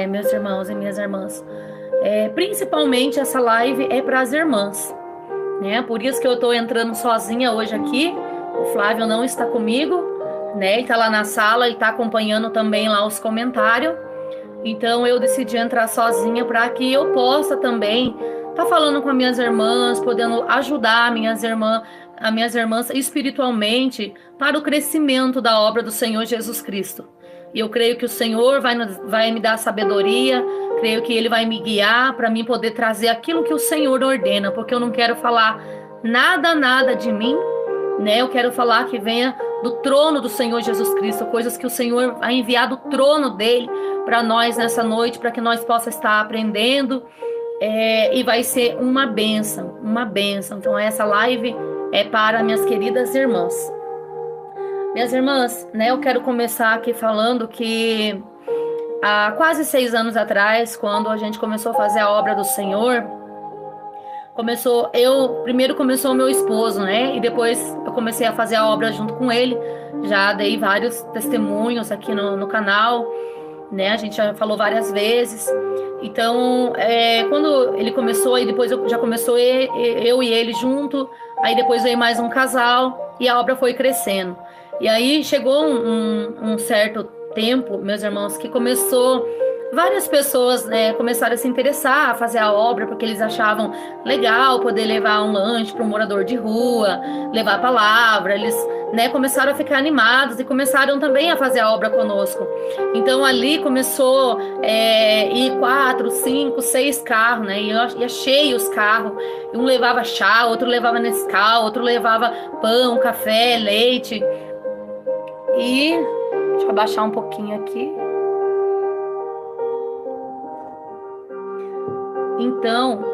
Meus irmãos e minhas irmãs. Principalmente essa live é para as irmãs, né? Por isso que eu estou entrando sozinha hoje aqui. O Flávio não está comigo, né? Ele está lá na sala, ele está acompanhando também lá os comentários. Então eu decidi entrar sozinha para que eu possa também estar falando com as minhas irmãs, podendo ajudar as minhas irmãs espiritualmente para o crescimento da obra do Senhor Jesus Cristo. E eu creio que o Senhor vai me dar sabedoria, creio que Ele vai me guiar para mim poder trazer aquilo que o Senhor ordena, porque eu não quero falar nada de mim, né? Eu quero falar que venha do trono do Senhor Jesus Cristo, coisas que o Senhor vai enviar do trono dele para nós nessa noite, para que nós possamos estar aprendendo, e vai ser uma bênção, uma bênção. Então essa live é para minhas queridas irmãs. Minhas irmãs, né, eu quero começar aqui falando que há quase 6 anos atrás, quando a gente começou a fazer a obra do Senhor, primeiro começou o meu esposo, né, e depois eu comecei a fazer a obra junto com ele. Já dei vários testemunhos aqui no canal, né, a gente já falou várias vezes. Então, quando ele começou, aí depois já começou eu e ele junto, aí depois veio mais um casal e a obra foi crescendo. E aí chegou um certo tempo, meus irmãos, que começou várias pessoas, né, começaram a se interessar a fazer a obra porque eles achavam legal poder levar um lanche para um morador de rua, levar a palavra. Eles, né, começaram a ficar animados e começaram também a fazer a obra conosco. Então ali começou ir 4, 5, 6 carros, né, ia cheio os carros. Um levava chá, outro levava Nescau, outro levava pão, café, leite. E deixa eu abaixar um pouquinho aqui. Então,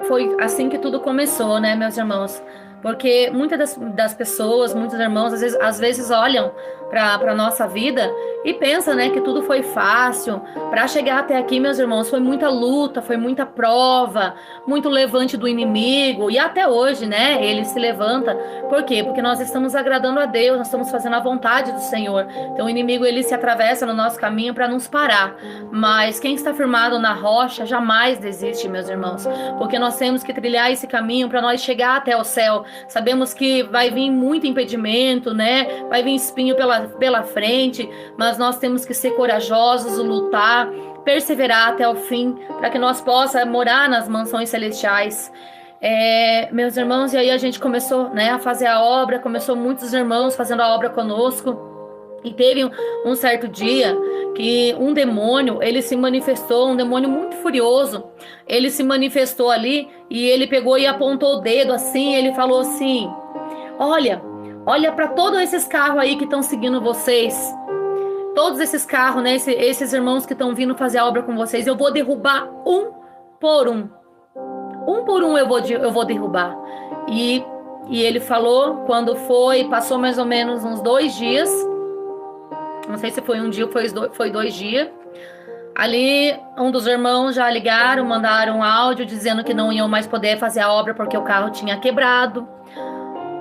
foi assim que tudo começou, né, meus irmãos? Porque muitas das pessoas, muitos irmãos, às vezes olham para a nossa vida e pensam, né, que tudo foi fácil. Para chegar até aqui, meus irmãos, foi muita luta, foi muita prova, muito levante do inimigo. E até hoje, né, ele se levanta. Por quê? Porque nós estamos agradando a Deus, nós estamos fazendo a vontade do Senhor. Então o inimigo, ele se atravessa no nosso caminho para nos parar. Mas quem está firmado na rocha jamais desiste, meus irmãos. Porque nós temos que trilhar esse caminho para nós chegar até o céu. Sabemos que vai vir muito impedimento, né? Vai vir espinho pela frente, mas nós temos que ser corajosos, lutar, perseverar até o fim, para que nós possamos morar nas mansões celestiais. Meus irmãos, e aí a gente começou, né, a fazer a obra, começou muitos irmãos fazendo a obra conosco. E teve um certo dia que um demônio, ele se manifestou, um demônio muito furioso. Ele se manifestou ali e ele pegou e apontou o dedo assim, ele falou assim: olha para todos esses carros aí que estão seguindo vocês. Todos esses carros, né, esses irmãos que estão vindo fazer a obra com vocês, eu vou derrubar um por um. Um por um eu vou derrubar. E ele falou, quando passou mais ou menos uns 2 dias. Não sei se foi um dia ou foi 2 dias. Ali, um dos irmãos já ligaram, mandaram um áudio dizendo que não iam mais poder fazer a obra porque o carro tinha quebrado.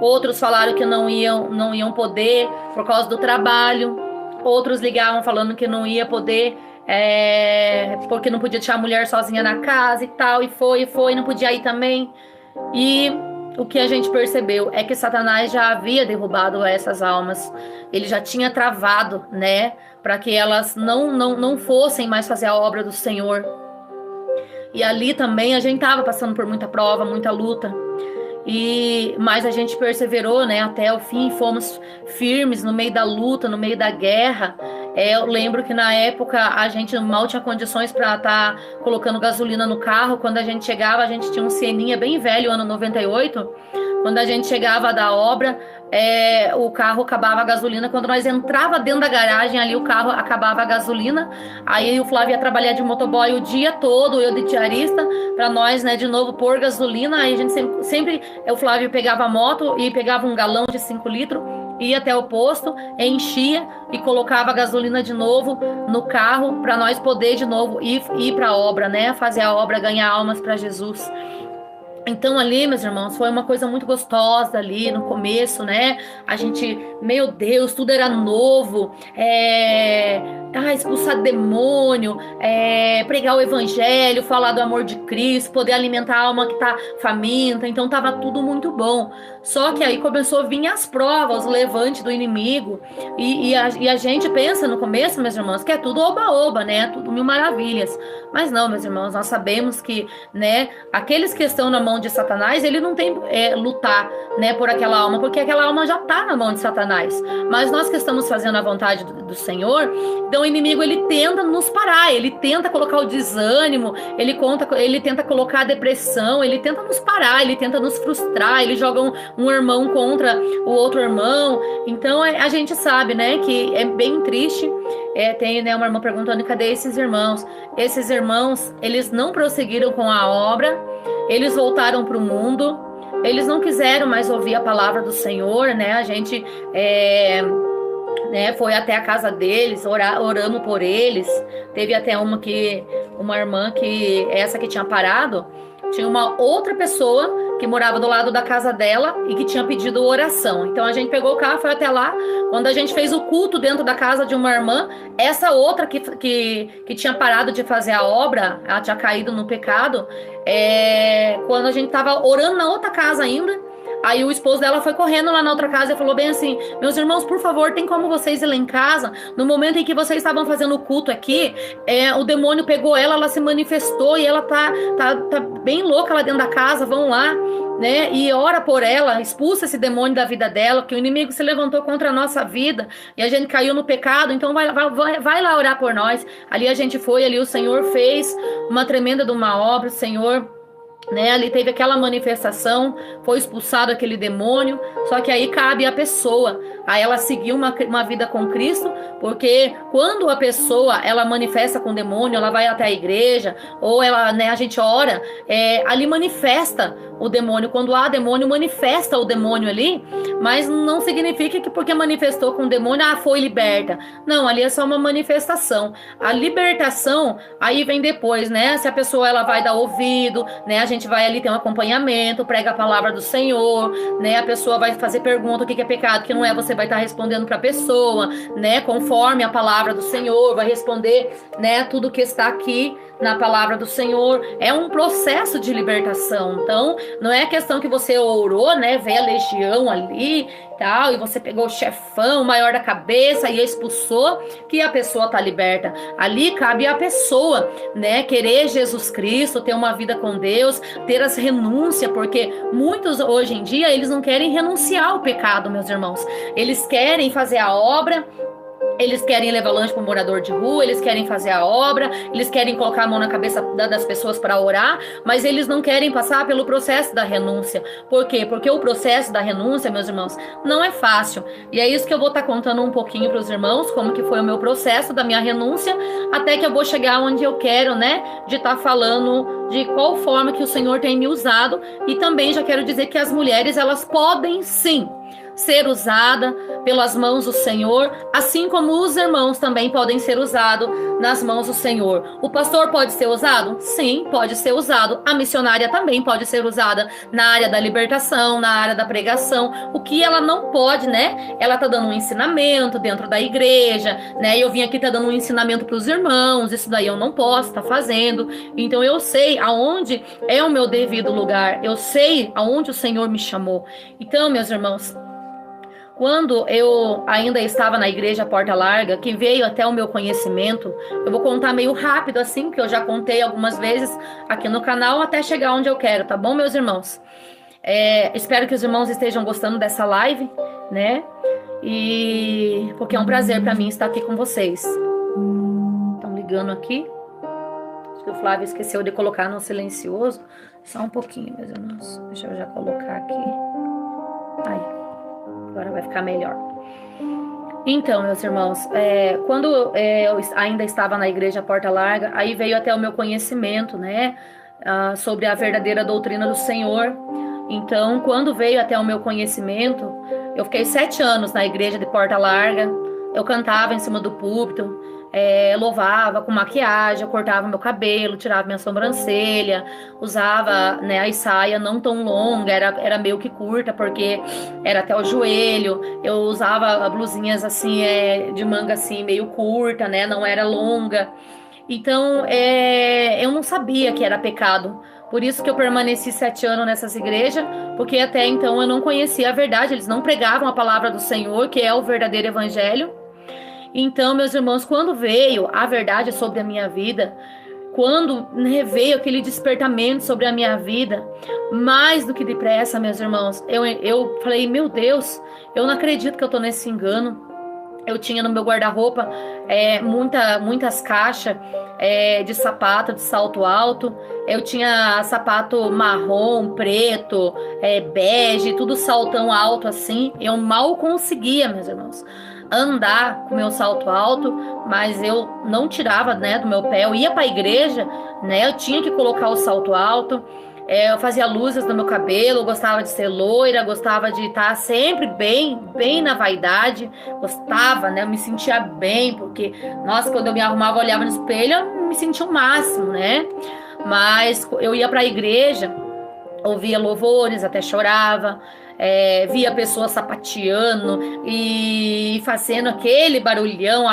Outros falaram que não iam poder por causa do trabalho. Outros ligavam falando que não ia poder, porque não podia deixar a mulher sozinha na casa e tal. E foi, não podia ir também. E o que a gente percebeu é que Satanás já havia derrubado essas almas. Ele já tinha travado, né, para que elas não fossem mais fazer a obra do Senhor. E ali também a gente estava passando por muita prova, muita luta. Mas a gente perseverou, né, até o fim, fomos firmes no meio da luta, no meio da guerra. Eu lembro que na época a gente mal tinha condições para estar colocando gasolina no carro. Quando a gente chegava, a gente tinha um Sieninha bem velho, ano 98. Quando a gente chegava da obra, o carro acabava a gasolina. Quando nós entrava dentro da garagem, ali o carro acabava a gasolina. Aí o Flávio ia trabalhar de motoboy o dia todo, eu de diarista, para nós, né, de novo pôr gasolina. Aí a gente sempre o Flávio pegava a moto e pegava um galão de 5 litros, ia até o posto, enchia e colocava a gasolina de novo no carro para nós poder de novo ir para a obra, né, fazer a obra, ganhar almas para Jesus. Então ali, meus irmãos, foi uma coisa muito gostosa ali no começo, né? A gente, meu Deus, tudo era novo. Expulsar demônio, pregar o evangelho, falar do amor de Cristo, poder alimentar a alma que tá faminta. Então tava tudo muito bom. Só que aí começou a vir as provas, o levante do inimigo. E a gente pensa no começo, meus irmãos, que é tudo oba-oba, né? Tudo mil maravilhas. Mas não, meus irmãos, nós sabemos que, né, aqueles que estão na mão de Satanás, ele não tem lutar, né, por aquela alma, porque aquela alma já está na mão de Satanás. Mas nós que estamos fazendo a vontade do Senhor, então o inimigo ele tenta nos parar, ele tenta colocar o desânimo, ele tenta colocar a depressão, ele tenta nos parar, ele tenta nos frustrar, ele joga um irmão contra o outro irmão. Então a gente sabe, né, que é bem triste. Tem, né, uma irmã perguntando: cadê esses irmãos? Esses irmãos, eles não prosseguiram com a obra, eles voltaram para o mundo, eles não quiseram mais ouvir a palavra do Senhor, né? A gente né, foi até a casa deles, oramos por eles. Teve até uma irmã essa que tinha parado, tinha uma outra pessoa que morava do lado da casa dela e que tinha pedido oração. Então a gente pegou o carro, foi até lá. Quando a gente fez o culto dentro da casa de uma irmã, essa outra que tinha parado de fazer a obra, ela tinha caído no pecado, quando a gente estava orando na outra casa ainda, aí o esposo dela foi correndo lá na outra casa e falou bem assim: meus irmãos, por favor, tem como vocês ir lá em casa? No momento em que vocês estavam fazendo o culto aqui, o demônio pegou ela se manifestou e ela tá bem louca lá dentro da casa, vão lá, né? E ora por ela, expulsa esse demônio da vida dela, que o inimigo se levantou contra a nossa vida e a gente caiu no pecado, então vai lá orar por nós. Ali a gente foi, ali o Senhor fez uma tremenda de uma obra, o Senhor, né, ali teve aquela manifestação, foi expulsado aquele demônio. Só que aí cabe à pessoa a ela seguir uma vida com Cristo, porque quando a pessoa ela manifesta com o demônio, ela vai até a igreja, ou ela, né, a gente ora, ali manifesta o demônio. Quando há demônio, manifesta o demônio ali, mas não significa que porque manifestou com o demônio, foi liberta. Não, ali é só uma manifestação. A libertação aí vem depois, né? Se a pessoa ela vai dar ouvido, né? A gente vai ali ter um acompanhamento, prega a palavra do Senhor, né? A pessoa vai fazer pergunta: o que é pecado, o que não é, você vai estar respondendo para a pessoa, né? Conforme a palavra do Senhor, vai responder, né? Tudo que está aqui na palavra do Senhor. É um processo de libertação. Então, não é questão que você orou, né? Veio a legião ali, tal, e você pegou o chefão, o maior da cabeça e expulsou, que a pessoa tá liberta. Ali cabe a pessoa, né? Querer Jesus Cristo, ter uma vida com Deus, ter as renúncias, porque muitos hoje em dia eles não querem renunciar ao pecado, meus irmãos. Eles querem fazer a obra, eles querem levar lanche para o morador de rua, eles querem fazer a obra, eles querem colocar a mão na cabeça das pessoas para orar, mas eles não querem passar pelo processo da renúncia. Por quê? Porque o processo da renúncia, meus irmãos, não é fácil. E é isso que eu vou estar contando um pouquinho para os irmãos, como que foi o meu processo da minha renúncia, até que eu vou chegar onde eu quero, né, de estar falando de qual forma que o Senhor tem me usado. E também já quero dizer que as mulheres, elas podem sim ser usada pelas mãos do Senhor, assim como os irmãos também podem ser usados nas mãos do Senhor. O pastor pode ser usado? Sim, pode ser usado. A missionária também pode ser usada na área da libertação, na área da pregação. O que ela não pode, né? Ela tá dando um ensinamento dentro da igreja, né? Eu vim aqui tá dando um ensinamento para os irmãos, isso daí eu não posso estar fazendo. Então eu sei aonde é o meu devido lugar, eu sei aonde o Senhor me chamou. Então, meus irmãos, quando eu ainda estava na igreja Porta Larga, que veio até o meu conhecimento, eu vou contar meio rápido assim, que eu já contei algumas vezes aqui no canal, até chegar onde eu quero, tá bom, meus irmãos? Espero que os irmãos estejam gostando dessa live, né? E porque é um prazer para mim estar aqui com vocês. Estão ligando aqui. Acho que o Flávio esqueceu de colocar no silencioso. Só um pouquinho, meus irmãos. Deixa eu já colocar aqui. Aí. Agora vai ficar melhor. Então, meus irmãos, quando eu ainda estava na igreja Porta Larga, aí veio até o meu conhecimento, né, sobre a verdadeira doutrina do Senhor. Então, quando veio até o meu conhecimento, eu fiquei 7 anos na igreja de Porta Larga. Eu cantava em cima do púlpito, louvava com maquiagem, eu cortava meu cabelo, tirava minha sobrancelha, usava, né, a saia não tão longa, era meio que curta, porque era até o joelho. Eu usava blusinhas assim, de manga assim, meio curta, né, não era longa. Então, eu não sabia que era pecado. Por isso que eu permaneci 7 anos nessas igrejas, porque até então eu não conhecia a verdade. Eles não pregavam a palavra do Senhor, que é o verdadeiro evangelho. Então, meus irmãos, quando veio a verdade sobre a minha vida, quando, né, veio aquele despertamento sobre a minha vida, mais do que depressa, meus irmãos, eu falei, meu Deus, eu não acredito que eu tô nesse engano. Eu tinha no meu guarda-roupa muitas caixas de sapato, de salto alto. Eu tinha sapato marrom, preto, bege, tudo saltão alto assim. Eu mal conseguia, meus irmãos, andar com meu salto alto, mas eu não tirava, né, do meu pé. Eu ia para a igreja, né? Eu tinha que colocar o salto alto. Eu fazia luzes no meu cabelo, gostava de ser loira, gostava de estar sempre bem na vaidade, gostava, né? Eu me sentia bem, porque, nossa, quando eu me arrumava, olhava no espelho, eu me sentia o máximo, né? Mas eu ia para a igreja, ouvia louvores, até chorava, via pessoas sapateando e fazendo aquele barulhão,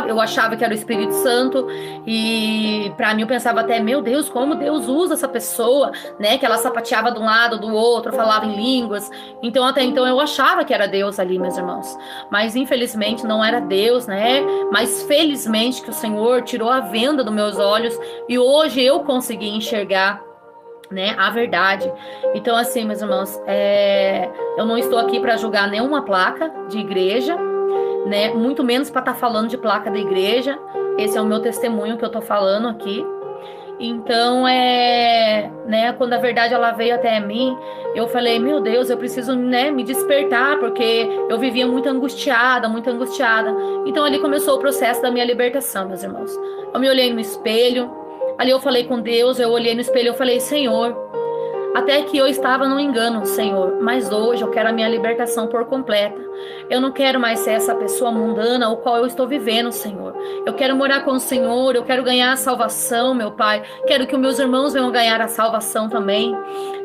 eu achava que era o Espírito Santo, e para mim eu pensava até, meu Deus, como Deus usa essa pessoa, né, que ela sapateava de um lado, do outro, falava em línguas. Então até então eu achava que era Deus ali, meus irmãos, mas infelizmente não era Deus, né? Mas felizmente que o Senhor tirou a venda dos meus olhos e hoje eu consegui enxergar, né, a verdade. Então, assim, meus irmãos, eu não estou aqui para julgar nenhuma placa de igreja, né, muito menos para estar falando de placa da igreja. Esse é o meu testemunho que eu estou falando aqui. Então, né, quando a verdade ela veio até mim, eu falei, meu Deus, eu preciso, né, me despertar, porque eu vivia muito angustiada, muito angustiada. Então, ali começou o processo da minha libertação, meus irmãos. Eu me olhei no espelho. Ali eu falei com Deus, eu olhei no espelho, eu falei, Senhor, até que eu estava no engano, Senhor, mas hoje eu quero a minha libertação por completa. Eu não quero mais ser essa pessoa mundana o qual eu estou vivendo, Senhor. Eu quero morar com o Senhor, eu quero ganhar a salvação, meu Pai. Quero que os meus irmãos venham ganhar a salvação também.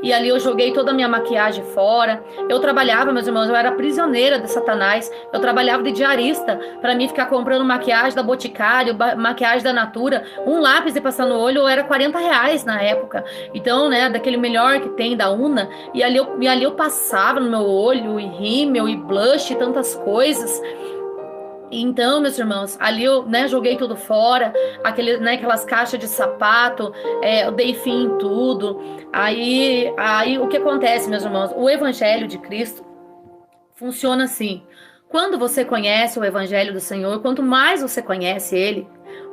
E ali eu joguei toda a minha maquiagem fora. Eu trabalhava, meus irmãos, eu era prisioneira de Satanás. Eu trabalhava de diarista para mim ficar comprando maquiagem da Boticário, maquiagem da Natura. Um lápis de passar no olho era R$ 40 na época. Então, né, daquele melhor que tem da Una. E ali eu passava no meu olho, e rímel, e blush, e tantas coisas. Então, meus irmãos, ali eu, né, joguei tudo fora, aquelas caixas de sapato, eu dei fim em tudo. Aí o que acontece, meus irmãos? O Evangelho de Cristo funciona assim. Quando você conhece o Evangelho do Senhor, quanto mais você conhece Ele,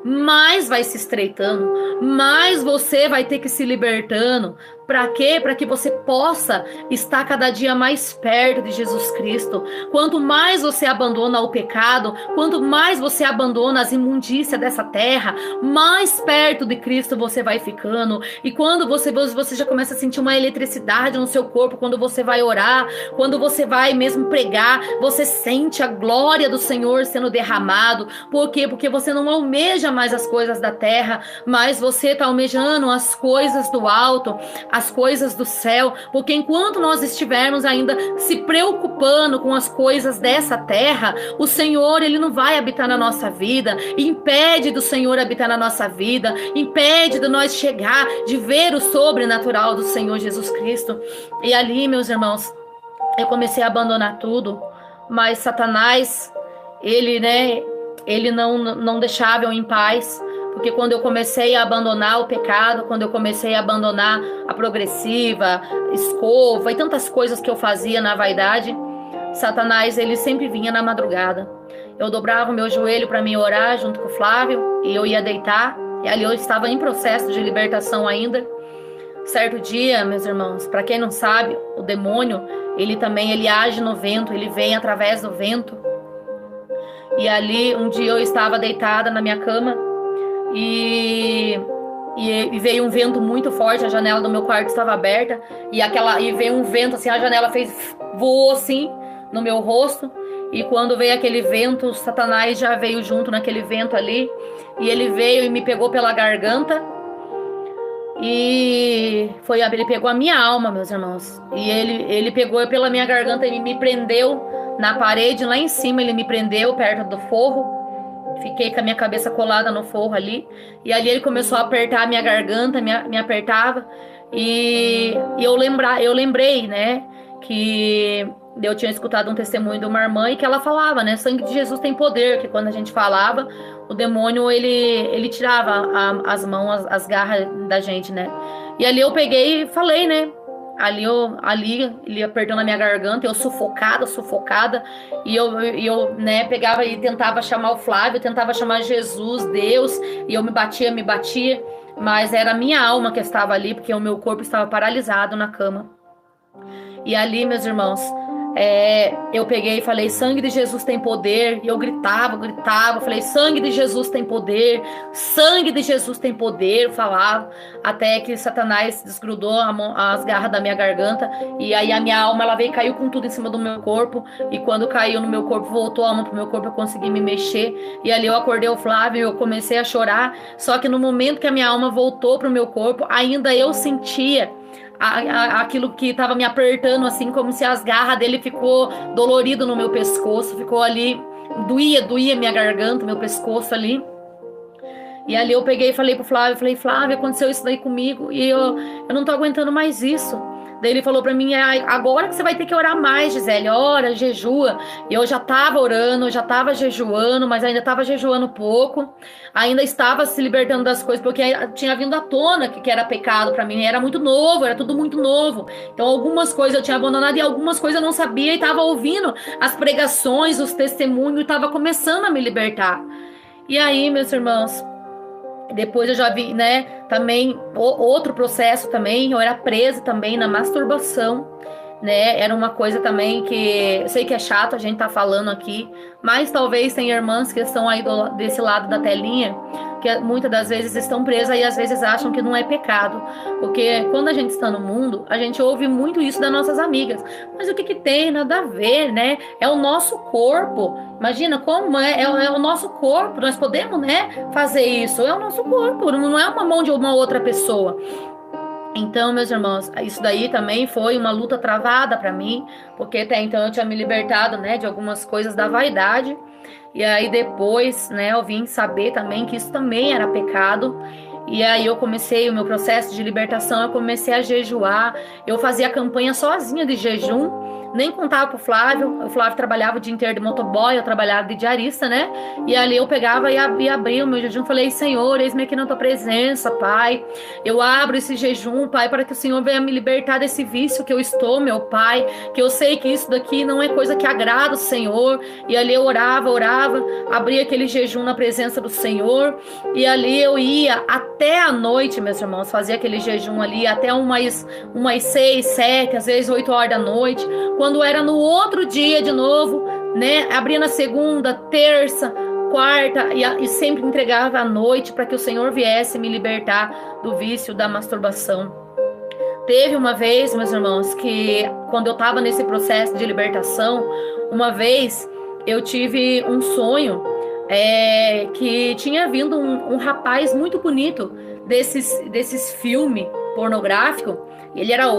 mais vai se estreitando, mais você vai ter que se libertando. Para quê? Para que você possa estar cada dia mais perto de Jesus Cristo. Quanto mais você abandona o pecado, quanto mais você abandona as imundícias dessa terra, mais perto de Cristo você vai ficando. E quando você já começa a sentir uma eletricidade no seu corpo, quando você vai orar, quando você vai mesmo pregar, você sente a glória do Senhor sendo derramado. Por quê? Porque você não almeja mais as coisas da terra, mas você está almejando as coisas do alto, as coisas do céu, porque enquanto nós estivermos ainda se preocupando com as coisas dessa terra, o Senhor, Ele não vai habitar na nossa vida, impede do Senhor habitar na nossa vida, impede de nós chegar, de ver o sobrenatural do Senhor Jesus Cristo. E ali, meus irmãos, eu comecei a abandonar tudo, mas Satanás, ele não deixava eu em paz. Porque quando eu comecei a abandonar o pecado, quando eu comecei a abandonar a progressiva, escova e tantas coisas que eu fazia na vaidade, Satanás, ele sempre vinha na madrugada. Eu dobrava o meu joelho para me orar junto com o Flávio e eu ia deitar. E ali eu estava em processo de libertação ainda. Certo dia, meus irmãos, para quem não sabe, o demônio, ele age no vento, ele vem através do vento. E ali, um dia eu estava deitada na minha cama, e veio um vento muito forte, a janela do meu quarto estava aberta, e veio um vento assim, a janela voou assim no meu rosto, E quando veio aquele vento, Satanás já veio junto naquele vento ali. E ele veio e me pegou pela garganta. E ele pegou a minha alma, meus irmãos. E ele pegou pela minha garganta e me prendeu na parede, lá em cima. Ele me prendeu perto do forro. Fiquei com a minha cabeça colada no forro ali. E ali ele começou a apertar a minha garganta, me apertava. E eu lembrei, né, que eu tinha escutado um testemunho de uma irmã e que ela falava, né, sangue de Jesus tem poder, que quando a gente falava, o demônio, ele tirava as mãos, as garras da gente, né. E ali eu peguei e falei, né, ele apertando a minha garganta, eu sufocada, e eu, né, pegava e tentava chamar o Flávio, tentava chamar Jesus, Deus, e eu me batia, mas era a minha alma que estava ali, porque o meu corpo estava paralisado na cama. E ali, meus irmãos, eu peguei e falei, sangue de Jesus tem poder. E eu gritava, falei, sangue de Jesus tem poder, sangue de Jesus tem poder, eu falava, até que Satanás desgrudou as garras da minha garganta. E aí a minha alma, ela veio e caiu com tudo em cima do meu corpo. E quando caiu no meu corpo, voltou a alma pro meu corpo, eu consegui me mexer. E ali eu acordei o Flávio, eu comecei a chorar. Só que no momento que a minha alma voltou pro meu corpo, ainda eu sentia aquilo que estava me apertando, assim, como se as garras dele ficou dolorido no meu pescoço, ficou ali, doía minha garganta, meu pescoço ali. E ali eu peguei e falei pro Flávio, Flávio, aconteceu isso daí comigo e eu não tô aguentando mais isso. Daí ele falou pra mim, agora que você vai ter que orar mais, Gisele, ora, jejua. E eu já tava orando, eu já tava jejuando, mas ainda tava jejuando pouco. Ainda estava se libertando das coisas, porque tinha vindo à tona que era pecado pra mim. Era muito novo, era tudo muito novo. Então algumas coisas eu tinha abandonado e algumas coisas eu não sabia. E tava ouvindo as pregações, os testemunhos, e tava começando a me libertar. E aí, meus irmãos, depois eu já vi, né, também outro processo também, eu era presa também na masturbação, né, era uma coisa também que, eu sei que é chato a gente tá falando aqui, mas talvez tem irmãs que estão aí desse lado da telinha, que muitas das vezes estão presas e às vezes acham que não é pecado, porque quando a gente está no mundo, a gente ouve muito isso das nossas amigas, mas o que tem? Nada a ver, né, é o nosso corpo, imagina como é o nosso corpo, nós podemos, né, fazer isso, é o nosso corpo, não é uma mão de uma outra pessoa. Então, meus irmãos, isso daí também foi uma luta travada para mim, porque até então eu tinha me libertado, né, de algumas coisas da vaidade. E aí depois, né, eu vim saber também que isso também era pecado. E aí eu comecei o meu processo de libertação, eu comecei a jejuar. Eu fazia campanha sozinha de jejum, nem contava pro Flávio. O Flávio trabalhava o dia inteiro de motoboy, eu trabalhava de diarista, né? E ali eu pegava e abria o meu jejum. Falei, Senhor, eis-me aqui na tua presença, Pai. Eu abro esse jejum, Pai, para que o Senhor venha me libertar desse vício que eu estou, meu Pai. Que eu sei que isso daqui não é coisa que agrada o Senhor. E ali eu orava, abria aquele jejum na presença do Senhor. E ali eu ia até a noite, meus irmãos, fazia aquele jejum ali até umas 6, 7, às vezes 8 horas da noite. Quando era no outro dia de novo, né? Abria na segunda, terça, quarta e sempre entregava à noite para que o Senhor viesse me libertar do vício da masturbação. Teve uma vez, meus irmãos, que quando eu estava nesse processo de libertação, uma vez eu tive um sonho que tinha vindo um rapaz muito bonito desses filmes pornográficos. Ele era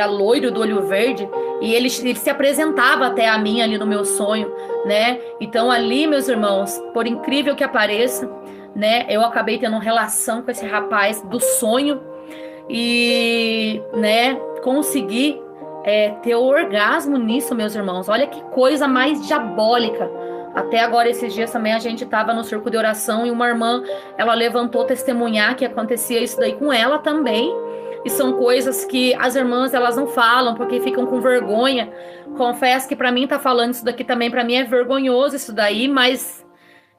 loiro, do olho verde, e ele se apresentava até a mim ali no meu sonho, né? Então ali, meus irmãos, por incrível que pareça, né, eu acabei tendo relação com esse rapaz do sonho e, né, consegui ter o orgasmo nisso, meus irmãos. Olha que coisa mais diabólica. Até agora, esses dias também, a gente estava no círculo de oração e uma irmã, ela levantou testemunhar que acontecia isso daí com ela também. E são coisas que as irmãs, elas não falam porque ficam com vergonha. Confesso que para mim tá falando isso daqui também, para mim é vergonhoso isso daí, mas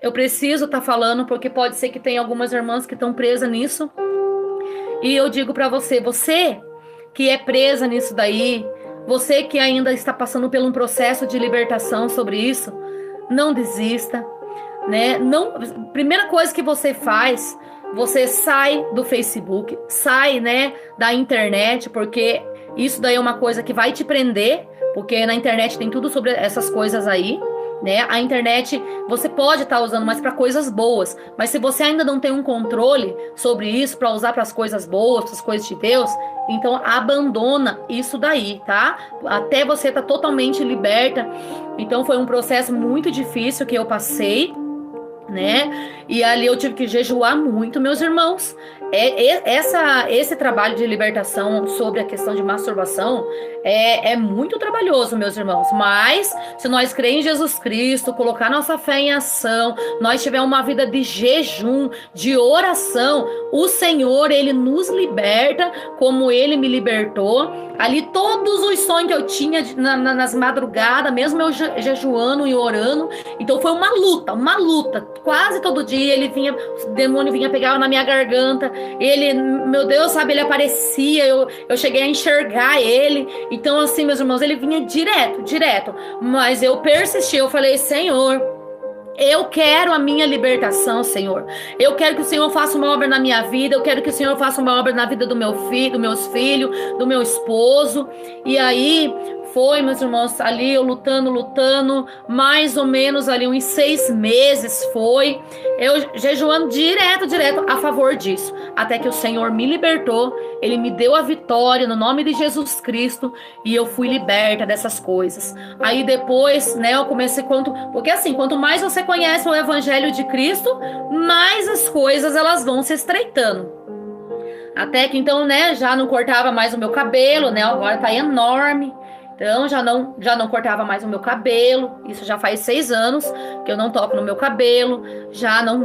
eu preciso estar falando porque pode ser que tenha algumas irmãs que estão presas nisso. E eu digo para você que é presa nisso daí, você que ainda está passando por um processo de libertação sobre isso, não desista, né? Não, primeira coisa que você faz, você sai do Facebook, sai, né, da internet, porque isso daí é uma coisa que vai te prender, porque na internet tem tudo sobre essas coisas aí, né? A internet você pode estar usando mais para coisas boas, mas se você ainda não tem um controle sobre isso para usar para as coisas boas, para as coisas de Deus, então abandona isso daí, tá? Até você estar totalmente liberta. Então foi um processo muito difícil que eu passei, né? E ali eu tive que jejuar muito, meus irmãos. Esse trabalho de libertação sobre a questão de masturbação é muito trabalhoso, meus irmãos. Mas se nós cremos em Jesus Cristo, colocar nossa fé em ação, nós tiver uma vida de jejum, de oração, o Senhor, Ele nos liberta como Ele me libertou. Ali todos os sonhos que eu tinha nas madrugadas, mesmo eu jejuando e orando. Então foi uma luta. Quase todo dia o demônio vinha pegar na minha garganta. Ele, meu Deus, sabe, ele aparecia, eu cheguei a enxergar ele. Então assim, meus irmãos, ele vinha direto. Mas eu persisti, eu falei, Senhor, eu quero a minha libertação, Senhor. Eu quero que o Senhor faça uma obra na minha vida. Eu quero que o Senhor faça uma obra na vida do meu filho, dos meus filhos, do meu esposo. E aí foi, meus irmãos, ali eu lutando, mais ou menos ali uns 6 meses foi. Eu jejuando direto a favor disso. Até que o Senhor me libertou. Ele me deu a vitória no nome de Jesus Cristo. E eu fui liberta dessas coisas. Aí depois, né, eu comecei... Porque assim, quanto mais você conhece o Evangelho de Cristo, mais as coisas elas vão se estreitando. Até que então, né, já não cortava mais o meu cabelo, né, agora tá enorme. Então já não cortava mais o meu cabelo. Isso já faz 6 anos que eu não toco no meu cabelo.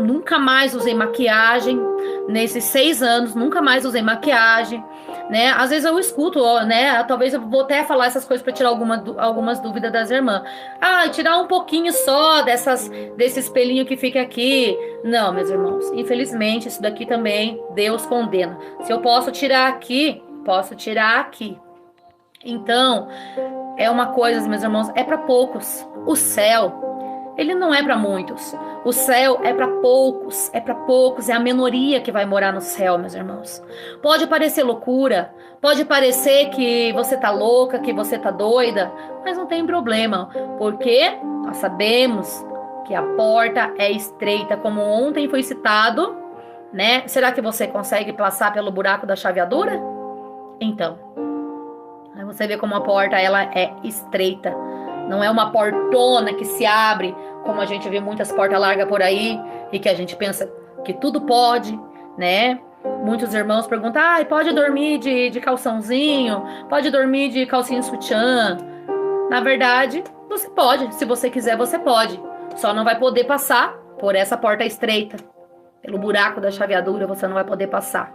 Nunca mais usei maquiagem. Nesses 6 anos, nunca mais usei maquiagem, né? Às vezes eu escuto, né? Talvez eu vou até falar essas coisas para tirar algumas dúvidas das irmãs. Tirar um pouquinho só desse espelhinho que fica aqui. Não, meus irmãos. Infelizmente, isso daqui também Deus condena. Se eu posso tirar aqui, posso tirar aqui. Então, é uma coisa, meus irmãos, é para poucos. O céu, ele não é para muitos. O céu é para poucos, é a minoria que vai morar no céu, meus irmãos. Pode parecer loucura, pode parecer que você tá louca, que você tá doida, mas não tem problema, porque nós sabemos que a porta é estreita, como ontem foi citado, né? Será que você consegue passar pelo buraco da chaveadura? Então, aí você vê como a porta ela é estreita. Não é uma portona que se abre, como a gente vê muitas portas largas por aí, e que a gente pensa que tudo pode, né? Muitos irmãos perguntam, pode dormir de calçãozinho? Pode dormir de calcinha sutiã? Na verdade, você pode. Se você quiser, você pode. Só não vai poder passar por essa porta estreita. Pelo buraco da chaveadura, você não vai poder passar.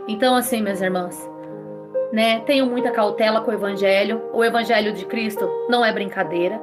Então, assim, minhas irmãs, né? Tenham muita cautela com o Evangelho. O Evangelho de Cristo não é brincadeira.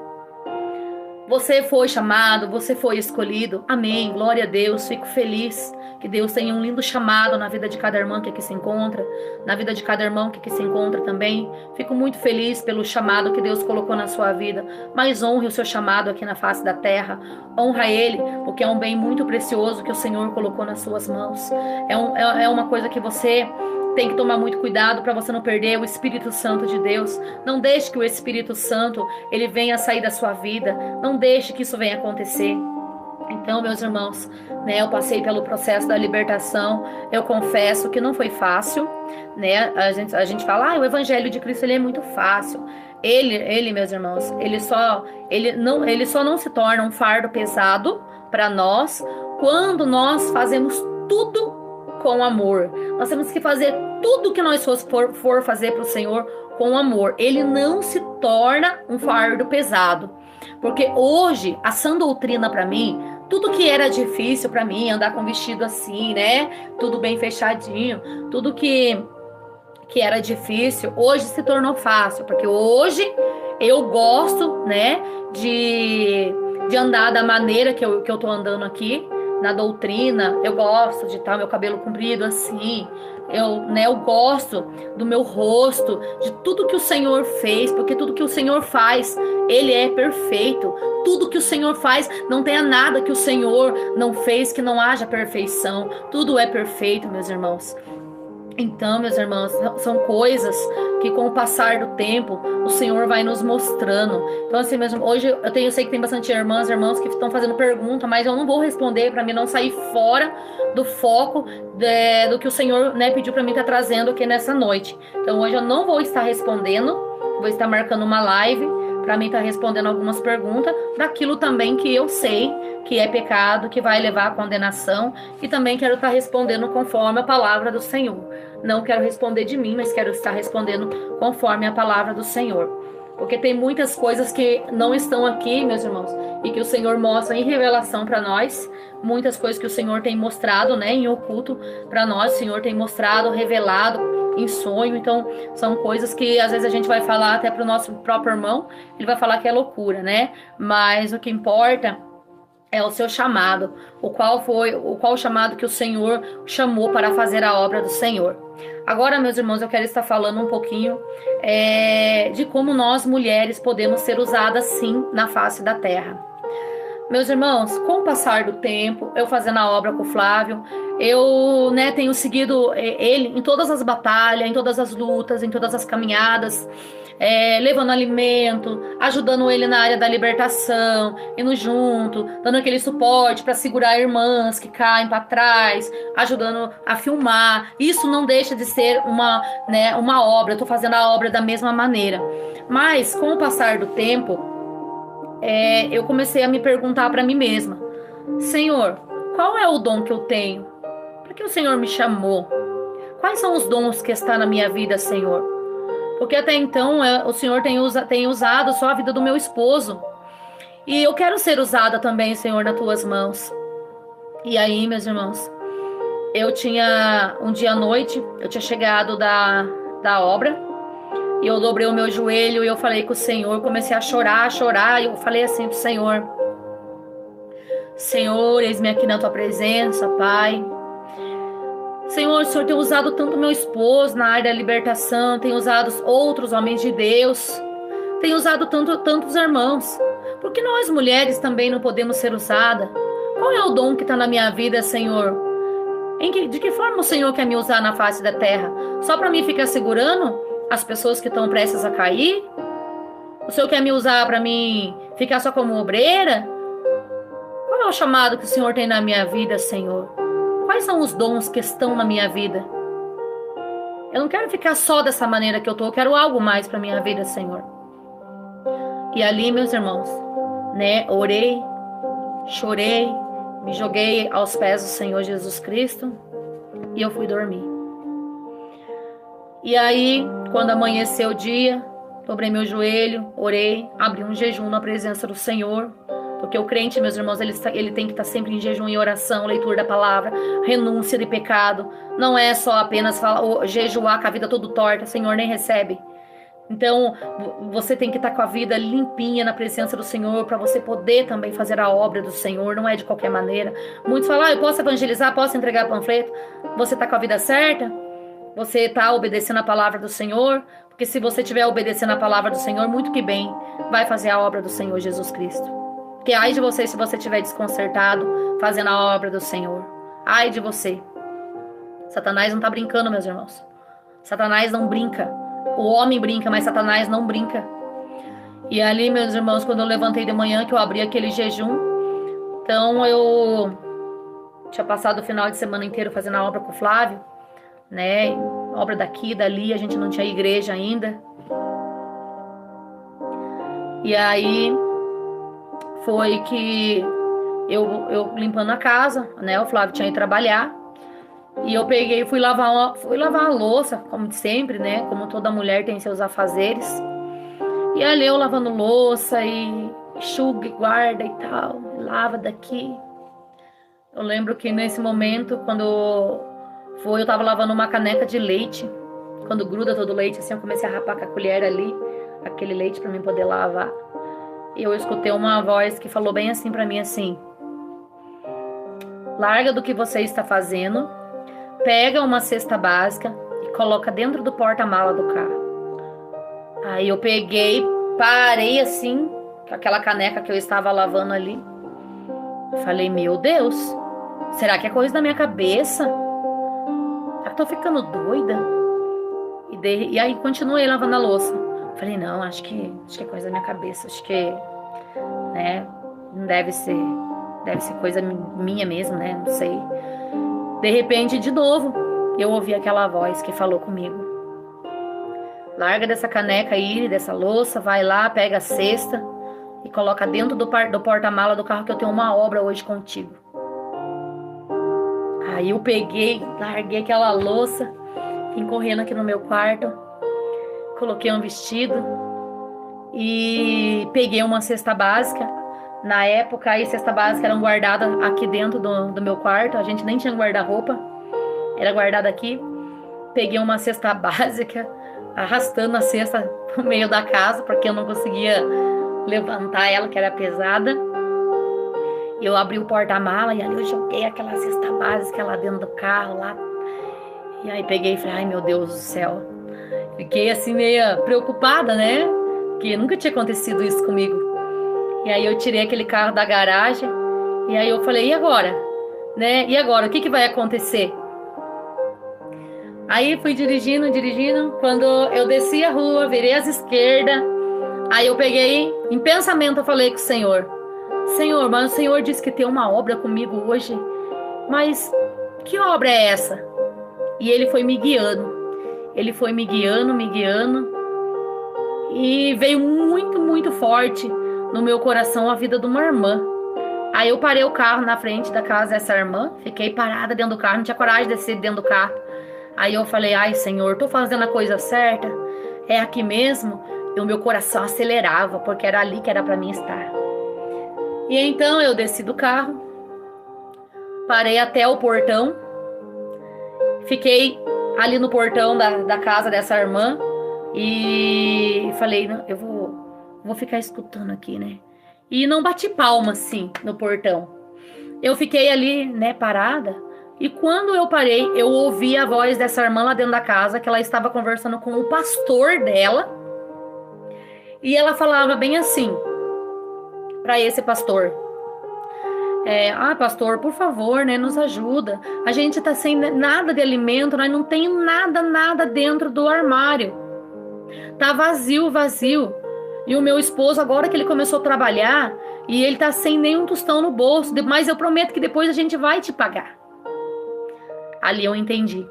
Você foi chamado, você foi escolhido. Amém. Glória a Deus. Fico feliz que Deus tenha um lindo chamado na vida de cada irmã que aqui se encontra, na vida de cada irmão que aqui se encontra também. Fico muito feliz pelo chamado que Deus colocou na sua vida. Mas honre o seu chamado aqui na face da terra. Honra Ele, porque é um bem muito precioso que o Senhor colocou nas suas mãos. É uma coisa que você tem que tomar muito cuidado para você não perder o Espírito Santo de Deus. Não deixe que o Espírito Santo ele venha sair da sua vida. Não deixe que isso venha acontecer. Então, meus irmãos, né, eu passei pelo processo da libertação. Eu confesso que não foi fácil, né? A gente fala, o Evangelho de Cristo ele é muito fácil. Ele, meus irmãos, ele só não se torna um fardo pesado para nós quando nós fazemos tudo com amor. Nós temos que fazer tudo que nós for fazer para o Senhor com amor. Ele não se torna um fardo pesado. Porque hoje, a sã doutrina para mim, tudo que era difícil para mim, andar com vestido assim, né? Tudo bem fechadinho, tudo que era difícil, hoje se tornou fácil. Porque hoje eu gosto, né? De andar da maneira que eu tô andando aqui. Na doutrina, eu gosto de estar meu cabelo comprido assim, eu gosto do meu rosto, de tudo que o Senhor fez, porque tudo que o Senhor faz, Ele é perfeito. Tudo que o Senhor faz, não tenha nada que o Senhor não fez que não haja perfeição. Tudo é perfeito, meus irmãos. Então, meus irmãos, são coisas que com o passar do tempo, o Senhor vai nos mostrando. Então, assim mesmo, hoje eu sei que tem bastante irmãos que estão fazendo pergunta, mas eu não vou responder para mim não sair fora do foco do que o Senhor, né, pediu para mim estar trazendo aqui nessa noite. Então, hoje eu não vou estar respondendo, vou estar marcando uma live para mim estar respondendo algumas perguntas daquilo também que eu sei que é pecado, que vai levar à condenação, e também quero estar respondendo conforme a palavra do Senhor. Não quero responder de mim, mas quero estar respondendo conforme a palavra do Senhor. Porque tem muitas coisas que não estão aqui, meus irmãos, e que o Senhor mostra em revelação para nós. Muitas coisas que o Senhor tem mostrado, né, em oculto para nós. O Senhor tem mostrado, revelado em sonho. Então, são coisas que às vezes a gente vai falar até para o nosso próprio irmão. Ele vai falar que é loucura, né? Mas o que importa é o seu chamado, o qual chamado que o Senhor chamou para fazer a obra do Senhor. Agora, meus irmãos, eu quero estar falando um pouquinho de como nós mulheres podemos ser usadas sim na face da terra. Meus irmãos, com o passar do tempo, eu fazendo a obra com o Flávio, eu, né, tenho seguido ele em todas as batalhas, em todas as lutas, em todas as caminhadas, levando alimento, ajudando ele na área da libertação, indo junto, dando aquele suporte para segurar irmãs que caem para trás, ajudando a filmar. Isso não deixa de ser uma obra. Eu estou fazendo a obra da mesma maneira. Mas com o passar do tempo, eu comecei a me perguntar para mim mesma: Senhor, qual é o dom que eu tenho? Para que o Senhor me chamou? Quais são os dons que estão na minha vida, Senhor? Porque até então o Senhor tem usado só a vida do meu esposo. E eu quero ser usada também, Senhor, nas tuas mãos. E aí, meus irmãos, eu tinha um dia à noite, eu tinha chegado da obra, e eu dobrei o meu joelho e eu falei com o Senhor, comecei a chorar, e eu falei assim pro Senhor: Senhor, eis-me aqui na tua presença, Pai. Senhor, o Senhor tem usado tanto meu esposo na área da libertação, tem usado outros homens de Deus, tem usado tantos irmãos. Por que nós mulheres também não podemos ser usadas? Qual é o dom que está na minha vida, Senhor? De que forma o Senhor quer me usar na face da terra? Só para mim ficar segurando as pessoas que estão prestes a cair? O Senhor quer me usar para mim ficar só como obreira? Qual é o chamado que o Senhor tem na minha vida, Senhor? Quais são os dons que estão na minha vida? Eu não quero ficar só dessa maneira que eu tô. Eu quero algo mais para minha vida, Senhor. E ali, meus irmãos, né, orei, chorei, me joguei aos pés do Senhor Jesus Cristo e eu fui dormir. E aí, quando amanheceu o dia, dobrei meu joelho, orei, abri um jejum na presença do Senhor. Porque o crente, meus irmãos, ele tem que estar sempre em jejum e oração, leitura da palavra, renúncia de pecado. Não é só apenas jejuar com a vida toda torta, o Senhor nem recebe. Então, você tem que estar com a vida limpinha na presença do Senhor para você poder também fazer a obra do Senhor. Não é de qualquer maneira. Muitos falam: eu posso evangelizar, posso entregar panfleto. Você está com a vida certa? Você está obedecendo a palavra do Senhor? Porque se você estiver obedecendo a palavra do Senhor, muito que bem, vai fazer a obra do Senhor Jesus Cristo. Porque ai de você se você estiver desconcertado fazendo a obra do Senhor. Ai de você. Satanás não está brincando, meus irmãos. Satanás não brinca. O homem brinca, mas Satanás não brinca. E ali, meus irmãos, quando eu levantei de manhã, que eu abri aquele jejum, então eu tinha passado o final de semana inteiro fazendo a obra com o Flávio, né? Obra daqui, dali, a gente não tinha igreja ainda. E aí foi que eu limpando a casa, né? O Flávio tinha ido trabalhar. E eu peguei e fui lavar a louça, como sempre, né? Como toda mulher tem seus afazeres. E ali eu lavando louça e enxuga e guarda e tal. Lava daqui. Eu lembro que nesse momento, quando eu tava lavando uma caneca de leite. Quando gruda todo o leite, assim, eu comecei a rapar com a colher ali, aquele leite pra mim poder lavar. E eu escutei uma voz que falou bem assim pra mim, assim: larga do que você está fazendo, pega uma cesta básica e coloca dentro do porta-mala do carro. Aí eu peguei, parei assim, com aquela caneca que eu estava lavando ali. Falei: meu Deus, será que é coisa da minha cabeça? eu tô ficando doida. E aí continuei lavando a louça. Falei, não, acho que é coisa da minha cabeça. Acho que, né, não deve ser coisa minha mesmo, né? Não sei. De repente, de novo, eu ouvi aquela voz que falou comigo. Larga dessa caneca aí, dessa louça, vai lá, pega a cesta e coloca dentro do porta-mala do carro que eu tenho uma obra hoje contigo. Aí eu peguei, larguei aquela louça, vim correndo aqui no meu quarto, coloquei um vestido e peguei uma cesta básica. Na época, aí cesta básica eram guardadas aqui dentro do meu quarto, a gente nem tinha guarda-roupa, era guardada aqui. Peguei uma cesta básica, arrastando a cesta no meio da casa, porque eu não conseguia levantar ela, que era pesada. Eu abri o porta-mala e ali eu joguei aquela cesta básica lá dentro do carro, lá. E aí peguei e falei, ai meu Deus do céu. Fiquei assim meio preocupada, né? Porque nunca tinha acontecido isso comigo. E aí eu tirei aquele carro da garagem e aí eu falei, e agora? Né? E agora? O que vai acontecer? Aí fui dirigindo. Quando eu desci a rua, virei às esquerdas. Aí eu peguei, em pensamento eu falei com o Senhor, mas o Senhor disse que tem uma obra comigo hoje. Mas que obra é essa? E Ele foi me guiando. Ele foi me guiando. E veio muito, muito forte no meu coração a vida de uma irmã. Aí eu parei o carro na frente da casa dessa irmã. Fiquei parada dentro do carro, não tinha coragem de descer dentro do carro. Aí eu falei, ai Senhor, tô fazendo a coisa certa? É aqui mesmo? E o meu coração acelerava, porque era ali que era para mim estar. E então eu desci do carro, parei até o portão, fiquei ali no portão da casa dessa irmã e falei, não, eu vou ficar escutando aqui, né? E não bati palma assim no portão. Eu fiquei ali, né, parada. E quando eu parei, eu ouvi a voz dessa irmã lá dentro da casa, que ela estava conversando com o pastor dela. E ela falava bem assim, para esse pastor. Pastor, por favor, né, nos ajuda. A gente tá sem nada de alimento, nós não tem nada dentro do armário. Tá vazio. E o meu esposo, agora que ele começou a trabalhar, e ele tá sem nenhum tostão no bolso, mas eu prometo que depois a gente vai te pagar. Ali eu entendi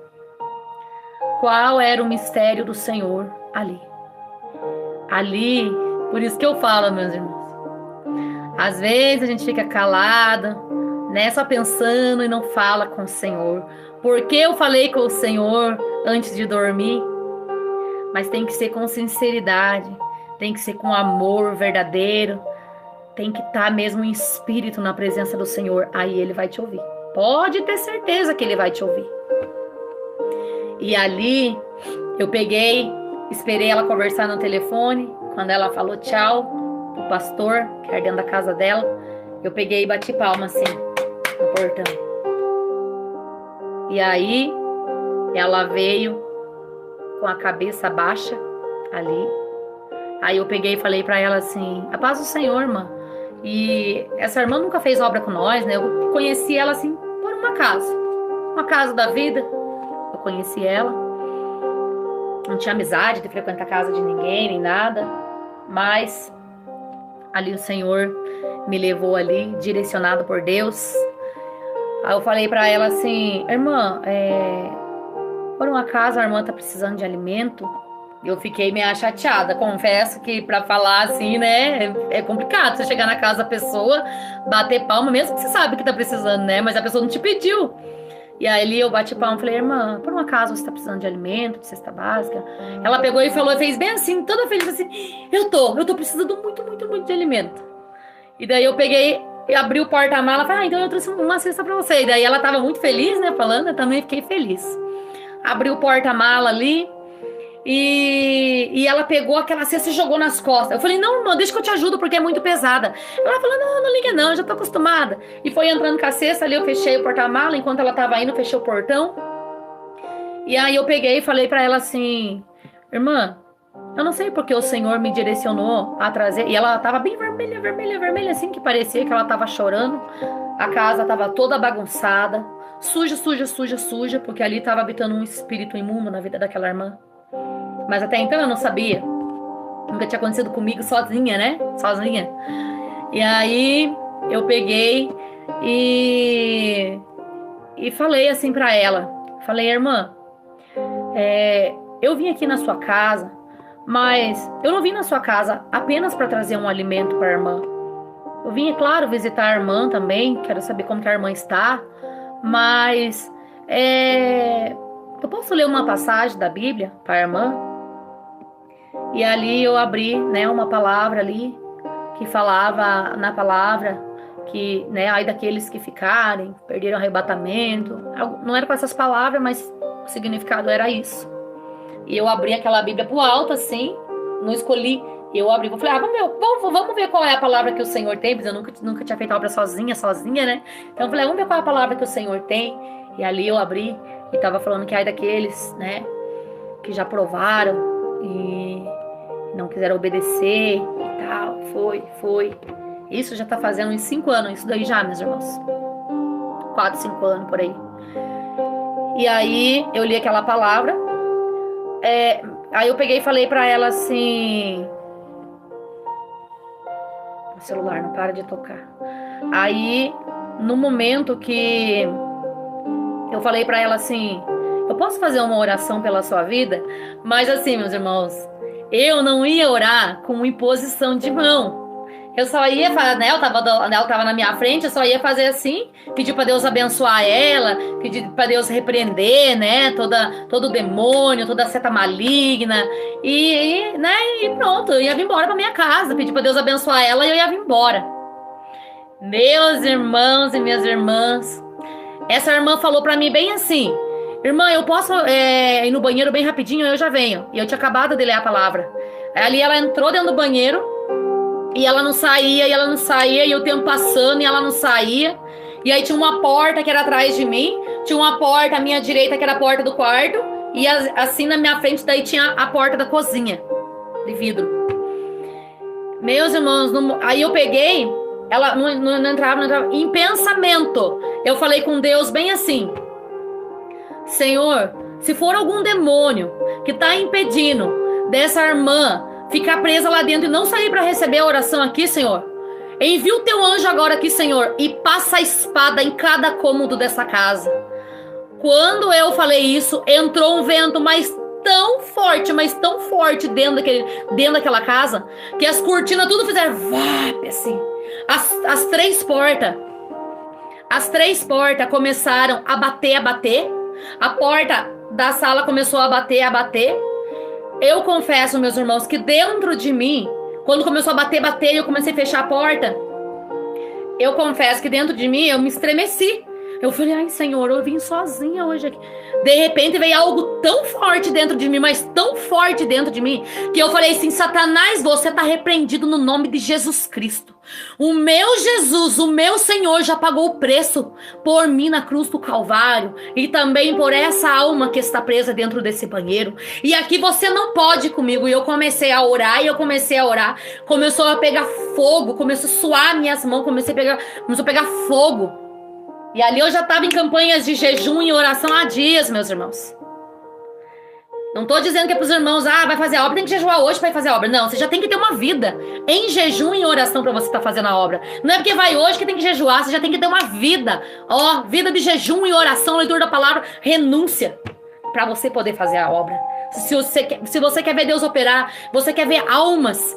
qual era o mistério do Senhor ali, por isso que eu falo, meus irmãos, às vezes a gente fica calado, né, só pensando e não fala com o Senhor, porque eu falei com o Senhor antes de dormir, mas tem que ser com sinceridade, tem que ser com amor verdadeiro, tem que estar mesmo em espírito na presença do Senhor, aí Ele vai te ouvir. Pode ter certeza que Ele vai te ouvir. E ali eu peguei, esperei ela conversar no telefone. Quando ela falou tchau pro pastor, que era dentro da casa dela, eu peguei e bati palma assim no portão. E aí ela veio com a cabeça baixa ali. Aí eu peguei e falei pra ela assim, a paz do Senhor, irmã. E essa irmã nunca fez obra com nós, né? Eu conheci ela assim por uma casa da vida. Eu conheci ela, não tinha amizade de frequentar a casa de ninguém, nem nada, mas ali o Senhor me levou ali, direcionado por Deus. Aí eu falei pra ela assim, irmã, por um acaso a irmã tá precisando de alimento? Eu fiquei meio chateada, confesso que pra falar assim, né, é complicado você chegar na casa da pessoa, bater palma, mesmo que você sabe que tá precisando, né, mas a pessoa não te pediu. E aí eu bati palma e falei, irmã, por um acaso você tá precisando de alimento, de cesta básica? Ela pegou e falou, fez bem assim, toda feliz assim, eu tô precisando muito de alimento. E daí eu peguei e abri o porta-mala, falei, então eu trouxe uma cesta pra você. E daí ela tava muito feliz, né, falando, eu também fiquei feliz. Abri o porta-mala ali, e ela pegou aquela cesta e jogou nas costas. Eu falei, não, irmã, deixa que eu te ajudo porque é muito pesada. Ela falou, não liga não, eu já tô acostumada. E foi entrando com a cesta ali, eu fechei o porta-mala. Enquanto ela tava indo, eu fechei o portão. E aí eu peguei e falei pra ela assim, irmã, eu não sei porque o Senhor me direcionou a trazer. E ela tava bem vermelha assim, que parecia que ela tava chorando. A casa tava toda bagunçada, suja, suja, suja, suja, porque ali estava habitando um espírito imundo na vida daquela irmã. Mas até então eu não sabia. Nunca tinha acontecido comigo sozinha, né? Sozinha. E aí eu peguei e falei assim pra ela. Falei, irmã, eu vim aqui na sua casa, mas eu não vim na sua casa apenas para trazer um alimento para a irmã. Eu vim, é claro, visitar a irmã também, quero saber como que a irmã está, mas eu posso ler uma passagem da Bíblia para a irmã? E ali eu abri, né, uma palavra ali, que falava na palavra que, né, ai daqueles que ficarem, perderam o arrebatamento. Não era com essas palavras, mas o significado era isso. E eu abri aquela Bíblia pro alto, assim, não escolhi. Eu abri, eu falei, vamos ver qual é a palavra que o Senhor tem, porque eu nunca tinha feito a obra sozinha, né? Então eu falei, vamos ver qual é a palavra que o Senhor tem. E ali eu abri e tava falando que ai daqueles, né, que já provaram e não quiseram obedecer e tal. Foi. Isso já tá fazendo uns 5 anos, isso daí já, meus irmãos. 4, 5 anos, por aí. E aí eu li aquela palavra. Aí eu peguei e falei pra ela assim... O celular não para de tocar. Aí, no momento que eu falei pra ela assim... Eu posso fazer uma oração pela sua vida? Mas assim, meus irmãos... Eu não ia orar com imposição de mão. Eu só ia fazer, né? Ela tava na minha frente, eu só ia fazer assim, pedir para Deus abençoar ela, pedir para Deus repreender, né? Todo demônio, toda seta maligna. Né? E pronto, eu ia vir embora para minha casa, pedir para Deus abençoar ela e eu ia vir embora. Meus irmãos e minhas irmãs, essa irmã falou para mim bem assim: irmã, eu posso ir no banheiro bem rapidinho, eu já venho. E eu tinha acabado de ler a palavra. Ali ela entrou dentro do banheiro e ela não saía, e o tempo passando e ela não saía. E aí tinha uma porta que era atrás de mim, tinha uma porta à minha direita que era a porta do quarto, e assim na minha frente daí tinha a porta da cozinha, de vidro. Meus irmãos, aí eu peguei, ela não entrava. Em pensamento, eu falei com Deus bem assim: Senhor, se for algum demônio que está impedindo dessa irmã ficar presa lá dentro e não sair para receber a oração aqui, Senhor, envia o teu anjo agora aqui, Senhor, e passa a espada em cada cômodo dessa casa. Quando eu falei isso, entrou um vento mas tão forte dentro daquela casa, que as cortinas tudo fizeram vap, assim. As três portas começaram a bater. A porta da sala começou a bater. Eu confesso, meus irmãos, que dentro de mim, quando começou a bater e eu comecei a fechar a porta, eu confesso que dentro de mim eu me estremeci. Eu falei, ai Senhor, eu vim sozinha hoje aqui. De repente veio algo tão forte dentro de mim, mas tão forte dentro de mim, que eu falei assim: Satanás, você está repreendido no nome de Jesus Cristo. O meu Jesus, o meu Senhor já pagou o preço por mim na cruz do Calvário, e também por essa alma que está presa dentro desse banheiro. E aqui você não pode ir comigo. E eu comecei a orar, começou a pegar fogo, começou a suar minhas mãos, começou a pegar fogo. E ali eu já estava em campanhas de jejum e oração há dias, meus irmãos. Não estou dizendo que é para os irmãos, vai fazer a obra, tem que jejuar hoje para fazer a obra. Não, você já tem que ter uma vida em jejum e oração para você estar fazendo a obra. Não é porque vai hoje que tem que jejuar, você já tem que ter uma vida. Vida de jejum e oração, leitura da palavra, renúncia, para você poder fazer a obra. Se você quer ver Deus operar, você quer ver almas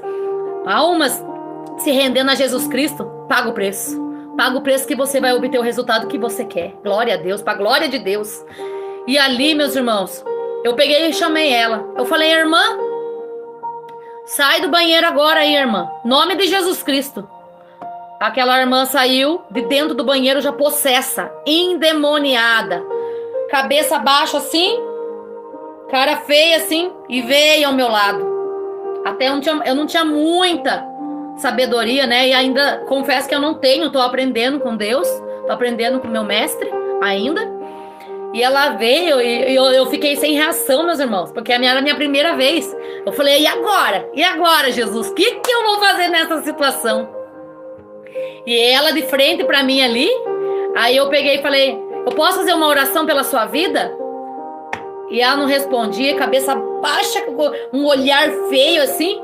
se rendendo a Jesus Cristo, paga o preço. Paga o preço que você vai obter o resultado que você quer. Glória a Deus, para a glória de Deus. E ali, meus irmãos, eu peguei e chamei ela. Eu falei: irmã, sai do banheiro agora aí, irmã. Nome de Jesus Cristo. Aquela irmã saiu de dentro do banheiro já possessa, endemoniada. Cabeça baixa assim, cara feia assim, e veio ao meu lado. Até eu não tinha muita sabedoria, né? E ainda confesso que eu não tenho, tô aprendendo com Deus, tô aprendendo com meu mestre ainda. E ela veio e eu fiquei sem reação, meus irmãos, porque era a minha primeira vez. Eu falei: e agora? E agora, Jesus? O que eu vou fazer nessa situação? E ela de frente pra mim ali, aí eu peguei e falei: eu posso fazer uma oração pela sua vida? E ela não respondia, cabeça baixa, com um olhar feio assim.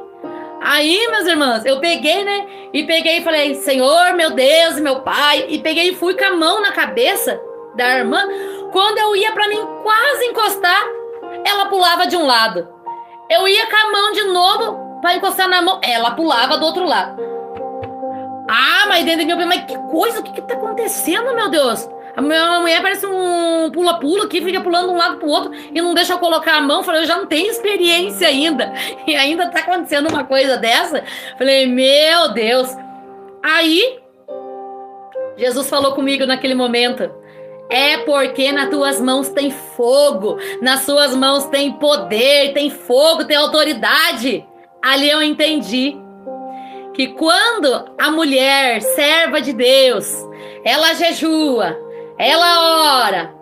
Aí, meus irmãos, eu peguei, né? E peguei e falei, Senhor, meu Deus, meu Pai. E peguei e fui com a mão na cabeça da irmã. Quando eu ia pra mim quase encostar, ela pulava de um lado. Eu ia com a mão de novo pra encostar na mão, ela pulava do outro lado. Ah, mas dentro de mim, mas que coisa, o que tá acontecendo, meu Deus? A minha mulher parece um pula-pula que fica pulando de um lado pro outro e não deixa eu colocar a mão. Falei, eu já não tenho experiência ainda. E ainda tá acontecendo uma coisa dessa. Falei, meu Deus. Aí, Jesus falou comigo naquele momento. É porque nas tuas mãos tem fogo. Nas suas mãos tem poder, tem fogo, tem autoridade. Ali eu entendi que quando a mulher, serva de Deus, ela jejua, ela ora,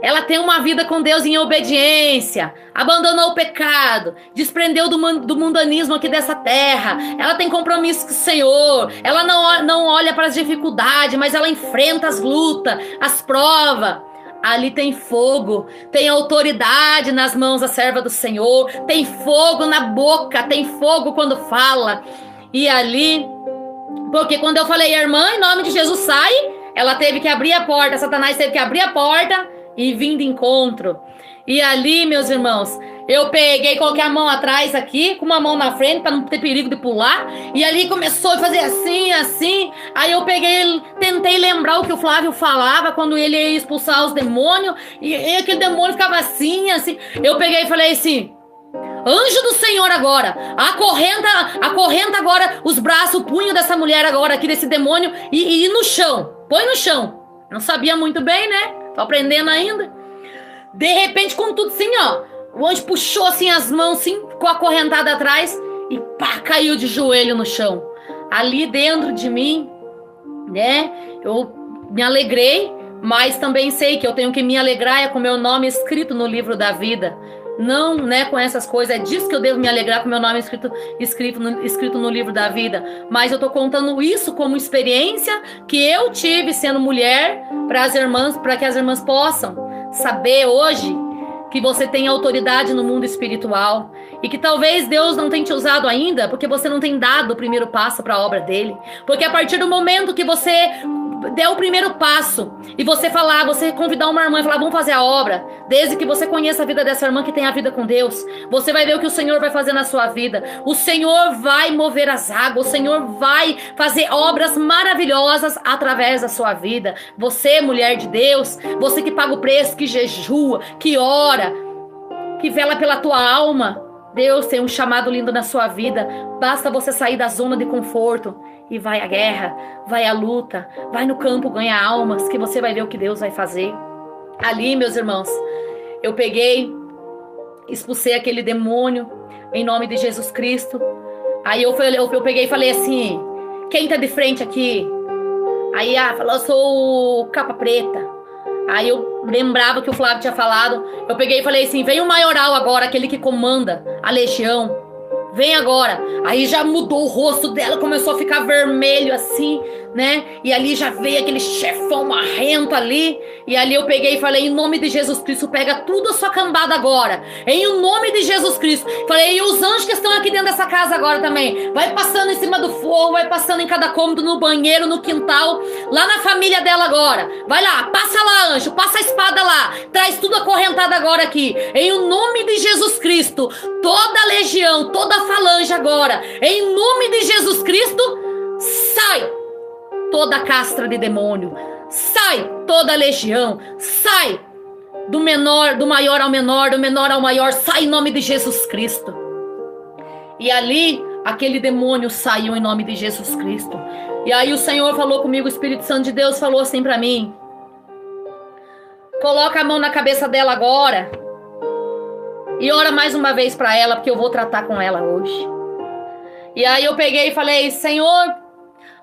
ela tem uma vida com Deus em obediência, abandonou o pecado, desprendeu do mundanismo aqui dessa terra, ela tem compromisso com o Senhor, ela não olha para as dificuldades, mas ela enfrenta as lutas, as provas. Ali tem fogo, tem autoridade nas mãos da serva do Senhor, tem fogo na boca, tem fogo quando fala. E ali, porque quando eu falei, irmã, em nome de Jesus, sai, ela teve que abrir a porta, Satanás teve que abrir a porta e vir de encontro. E ali, meus irmãos, eu peguei, coloquei a mão atrás aqui, com uma mão na frente, para não ter perigo de pular. E ali começou a fazer assim, assim. Aí eu peguei, tentei lembrar o que o Flávio falava quando ele ia expulsar os demônios. E aquele demônio ficava assim, assim. Eu peguei e falei assim, anjo do Senhor agora, acorrenta agora os braços, o punho dessa mulher agora aqui, desse demônio, e no chão, põe no chão. Não sabia muito bem, né? Tô aprendendo ainda. De repente, com tudo assim, ó, o anjo puxou assim as mãos, assim, com a correntada atrás, e pá, caiu de joelho no chão. Ali dentro de mim, né, eu me alegrei, mas também sei que eu tenho que me alegrar é com meu nome escrito no livro da vida. Não, né, com essas coisas, é disso que eu devo me alegrar, com meu nome escrito no livro da vida. Mas eu tô contando isso como experiência que eu tive sendo mulher, para que as irmãs possam saber hoje que você tem autoridade no mundo espiritual e que talvez Deus não tenha te usado ainda porque você não tem dado o primeiro passo para a obra dele. Porque a partir do momento que você der o primeiro passo e você convidar uma irmã e falar, vamos fazer a obra, desde que você conheça a vida dessa irmã que tem a vida com Deus, você vai ver o que o Senhor vai fazer na sua vida. O Senhor vai mover as águas, o Senhor vai fazer obras maravilhosas através da sua vida. Você, mulher de Deus, você que paga o preço, que jejua, que ora, que vela pela tua alma, Deus tem um chamado lindo na sua vida. Basta você sair da zona de conforto e vai à guerra, vai à luta, vai no campo ganhar almas, que você vai ver o que Deus vai fazer. Ali, meus irmãos, eu peguei, expulsei aquele demônio em nome de Jesus Cristo. Aí eu peguei e falei assim, quem tá de frente aqui? Aí falou, eu sou o capa preta. Aí eu lembrava que o Flávio tinha falado. Eu peguei e falei assim, vem o maioral agora, aquele que comanda a legião. Vem agora. Aí já mudou o rosto dela, começou a ficar vermelho assim, né? E ali já veio aquele chefão marrento ali. E ali eu peguei e falei, em nome de Jesus Cristo, pega tudo a sua cambada agora. Em nome de Jesus Cristo. Falei, e os anjos que estão aqui dentro dessa casa agora também. Vai passando em cima do fogo, vai passando em cada cômodo, no banheiro, no quintal. Lá na família dela agora. Vai lá, passa lá, anjo, passa a espada lá. Traz tudo acorrentado agora aqui. Em nome de Jesus Cristo, toda a legião, toda a falange agora, em nome de Jesus Cristo, sai toda a castra de demônio, sai toda a legião, sai do maior ao menor, do menor ao maior, sai em nome de Jesus Cristo. E ali, aquele demônio saiu em nome de Jesus Cristo. E aí o Senhor falou comigo, o Espírito Santo de Deus falou assim pra mim, coloca a mão na cabeça dela agora, e ora mais uma vez para ela, porque eu vou tratar com ela hoje. E aí eu peguei e falei, Senhor,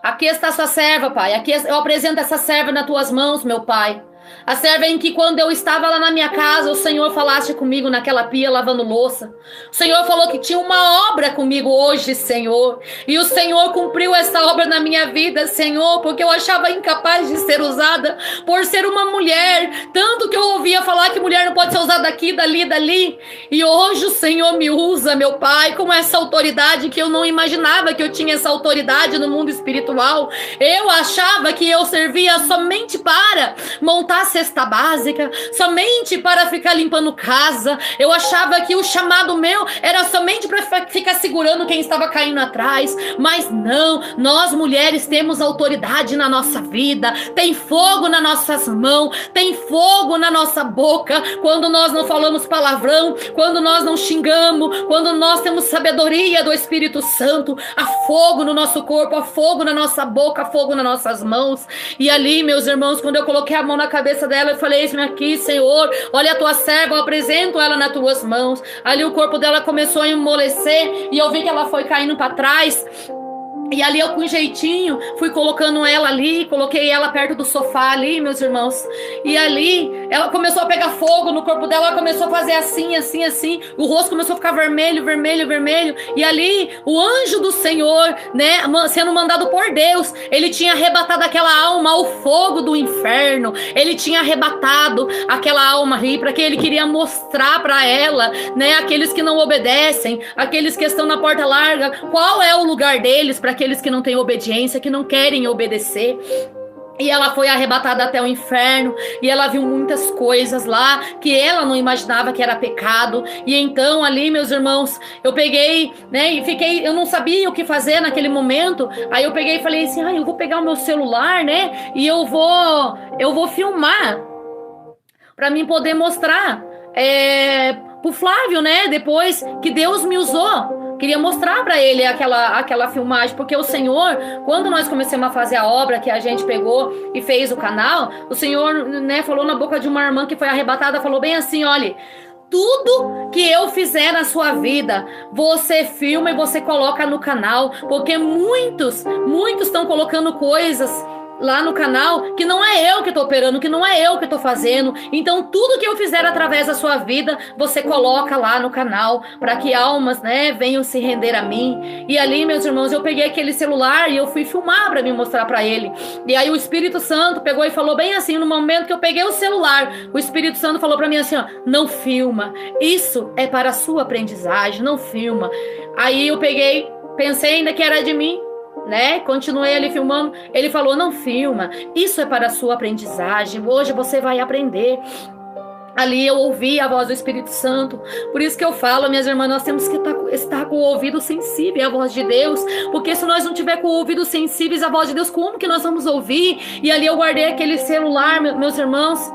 aqui está a sua serva, Pai. Aqui eu apresento essa serva nas tuas mãos, meu Pai. A serva em que quando eu estava lá na minha casa, o Senhor falaste comigo naquela pia lavando louça. O Senhor falou que tinha uma obra comigo hoje, Senhor. E o Senhor cumpriu essa obra na minha vida, Senhor, porque eu achava incapaz de ser usada por ser uma mulher. Tanto que eu ouvia falar que mulher não pode ser usada daqui, dali, dali. E hoje o Senhor me usa, meu Pai, com essa autoridade que eu não imaginava que eu tinha essa autoridade no mundo espiritual. Eu achava que eu servia somente para montar cesta básica, somente para ficar limpando casa. Eu achava que o chamado meu era somente para ficar segurando quem estava caindo atrás. Mas não, nós mulheres temos autoridade na nossa vida, tem fogo nas nossas mãos, tem fogo na nossa boca, quando nós não falamos palavrão, quando nós não xingamos, quando nós temos sabedoria do Espírito Santo, há fogo no nosso corpo, há fogo na nossa boca, há fogo nas nossas mãos. E ali, meus irmãos, quando eu coloquei a mão na cabeça dela, eu falei: eis-me aqui, Senhor, olha a tua serva, eu apresento ela nas tuas mãos. Ali o corpo dela começou a amolecer e eu vi que ela foi caindo para trás. E ali eu com jeitinho fui colocando ela ali, coloquei ela perto do sofá ali, meus irmãos. E ali ela começou a pegar fogo no corpo dela, ela começou a fazer assim, assim, assim. O rosto começou a ficar vermelho, vermelho, vermelho. E ali o anjo do Senhor, né, sendo mandado por Deus, ele tinha arrebatado aquela alma ao fogo do inferno. Ele tinha arrebatado aquela alma ali, para que ele queria mostrar para ela, né, aqueles que não obedecem, aqueles que estão na porta larga, qual é o lugar deles, para aqueles que não têm obediência, que não querem obedecer. E ela foi arrebatada até o inferno, e ela viu muitas coisas lá que ela não imaginava que era pecado. E então ali, meus irmãos, eu peguei, né, e fiquei, eu não sabia o que fazer naquele momento. Aí eu peguei e falei assim: eu vou pegar o meu celular, né, e eu vou filmar para mim poder mostrar pro Flávio, né, depois que Deus me usou. Queria mostrar para ele aquela filmagem, porque o Senhor, quando nós começamos a fazer a obra que a gente pegou e fez o canal, o Senhor, né, falou na boca de uma irmã que foi arrebatada, falou bem assim: olha, tudo que eu fizer na sua vida, você filma e você coloca no canal, porque muitos estão colocando coisas lá no canal que não é eu que tô operando, que não é eu que tô fazendo. Então tudo que eu fizer através da sua vida, você coloca lá no canal, para que almas, né, venham se render a mim. E ali, meus irmãos, eu peguei aquele celular e eu fui filmar para me mostrar para ele. E aí o Espírito Santo pegou e falou bem assim, no momento que eu peguei o celular, o Espírito Santo falou para mim assim: ó, não filma, isso é para a sua aprendizagem, não filma. Aí eu peguei, pensei ainda que era de mim, né? Continuei ali filmando. Ele falou: não filma, isso é para a sua aprendizagem, hoje você vai aprender. Ali eu ouvi a voz do Espírito Santo. Por isso que eu falo, minhas irmãs, nós temos que estar com o ouvido sensível à voz de Deus, porque se nós não tiver com o ouvido sensíveis à voz de Deus, como que nós vamos ouvir? E ali eu guardei aquele celular, meus irmãos.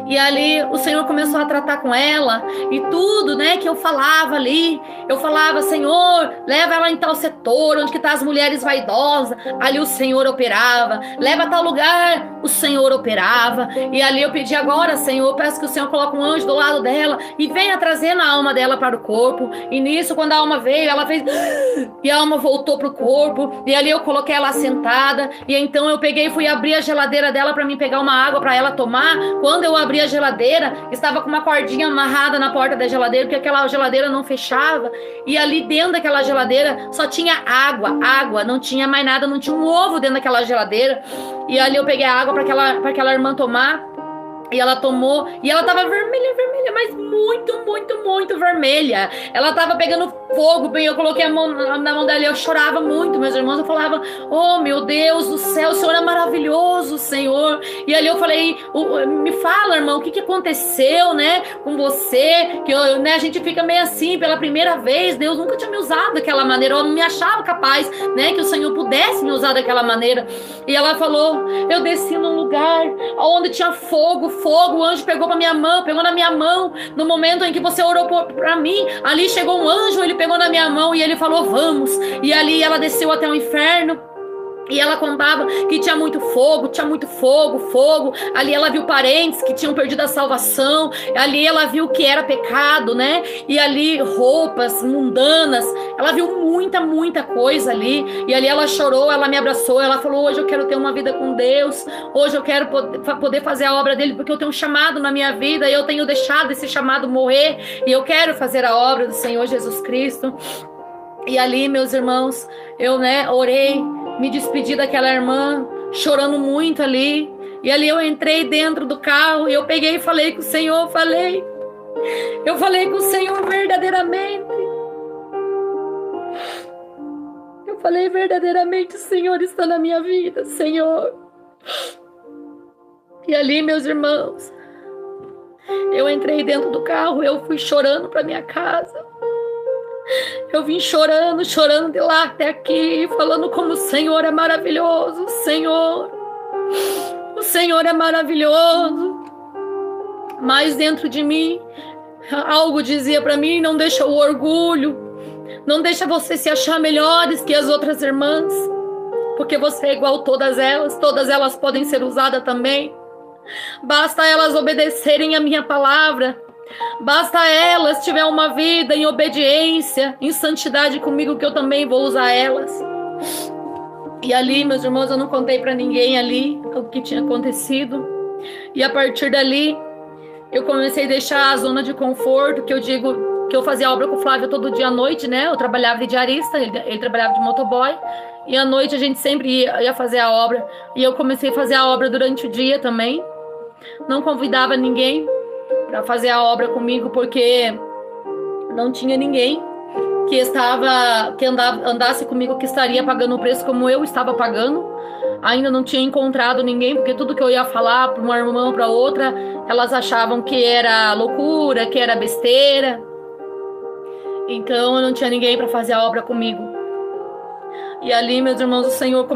E ali o Senhor começou a tratar com ela. E tudo, né, que eu falava ali, eu falava: Senhor, leva ela em tal setor, onde que tá as mulheres vaidosas. Ali o Senhor operava. Leva a tal lugar, o Senhor operava. E ali eu pedi: agora, Senhor, peço que o Senhor coloque um anjo do lado dela e venha trazendo a alma dela para o corpo. E nisso, quando a alma veio, ela fez e a alma voltou pro corpo. E ali eu coloquei ela sentada. E então eu peguei e fui abrir a geladeira dela para mim pegar uma água para ela tomar. Quando eu abri a geladeira, estava com uma cordinha amarrada na porta da geladeira, porque aquela geladeira não fechava. E ali dentro daquela geladeira só tinha água, não tinha mais nada, não tinha um ovo dentro daquela geladeira. E ali eu peguei a água para aquela irmã tomar. E ela tomou, e ela tava vermelha, mas muito vermelha. Ela tava pegando fogo, bem, eu coloquei a mão na mão dela e eu chorava muito, meus irmãos. Eu falava: oh, meu Deus do céu, o Senhor é maravilhoso, Senhor. E ali eu falei: me fala, irmão, o que aconteceu, né, com você? Que eu, né, a gente fica meio assim, pela primeira vez, Deus nunca tinha me usado daquela maneira, eu não me achava capaz, né, que o Senhor pudesse me usar daquela maneira. E ela falou: eu desci num lugar onde tinha fogo, o anjo pegou na minha mão, no momento em que você orou para mim, ali chegou um anjo, ele pegou na minha mão e ele falou: vamos. E ali ela desceu até o inferno. E ela contava que tinha muito fogo. Ali ela viu parentes que tinham perdido a salvação. Ali ela viu o que era pecado, né? E ali roupas mundanas. Ela viu muita coisa ali. E ali ela chorou, ela me abraçou. Ela falou: hoje eu quero ter uma vida com Deus. Hoje eu quero poder fazer a obra dele, porque eu tenho um chamado na minha vida. E eu tenho deixado esse chamado morrer. E eu quero fazer a obra do Senhor Jesus Cristo. E ali, meus irmãos, eu, orei, me despedi daquela irmã, chorando muito ali. E ali eu entrei dentro do carro e eu peguei e falei com o Senhor, eu falei com o Senhor verdadeiramente. Eu falei verdadeiramente: o Senhor está na minha vida, Senhor. E ali, meus irmãos, eu entrei dentro do carro, eu fui chorando para minha casa. Eu vim chorando de lá até aqui, falando como o Senhor é maravilhoso, o Senhor é maravilhoso. Mas dentro de mim, algo dizia para mim: não deixa o orgulho, não deixa você se achar melhores que as outras irmãs, porque você é igual a todas elas podem ser usadas também. Basta elas obedecerem a minha palavra. Basta elas tiver uma vida em obediência, em santidade comigo, que eu também vou usar elas. E ali, meus irmãos, eu não contei para ninguém ali o que tinha acontecido. E a partir dali, eu comecei a deixar a zona de conforto, que eu digo que eu fazia obra com o Flávio todo dia à noite, né? Eu trabalhava de diarista, ele trabalhava de motoboy. E à noite a gente sempre ia fazer a obra. E eu comecei a fazer a obra durante o dia também. Não convidava ninguém para fazer a obra comigo, porque não tinha ninguém que andasse comigo, que estaria pagando o preço como eu estava pagando. Ainda não tinha encontrado ninguém, porque tudo que eu ia falar para uma irmã ou para outra, elas achavam que era loucura, que era besteira. Então eu não tinha ninguém para fazer a obra comigo. E ali, meus irmãos, o Senhor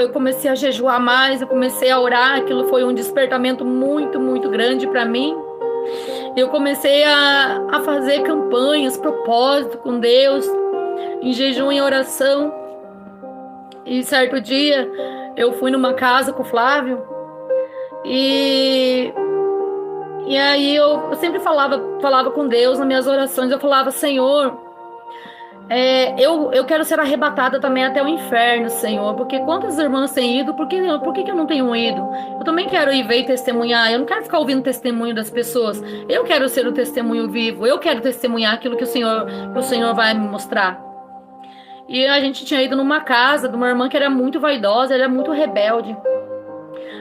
eu comecei a jejuar mais, eu comecei a orar. Aquilo foi um despertamento muito grande para mim. Eu comecei a fazer campanhas, propósito com Deus, em jejum e oração. E certo dia eu fui numa casa com o Flávio e aí eu sempre falava com Deus nas minhas orações. Eu falava: Senhor, eu quero ser arrebatada também até o inferno, Senhor, porque quantas irmãs têm ido, por que eu não tenho ido? Eu também quero ir ver e testemunhar. Eu não quero ficar ouvindo o testemunho das pessoas. Eu quero ser o testemunho vivo. Eu quero testemunhar aquilo que o Senhor vai me mostrar. E a gente tinha ido numa casa de uma irmã que era muito vaidosa, ela era muito rebelde.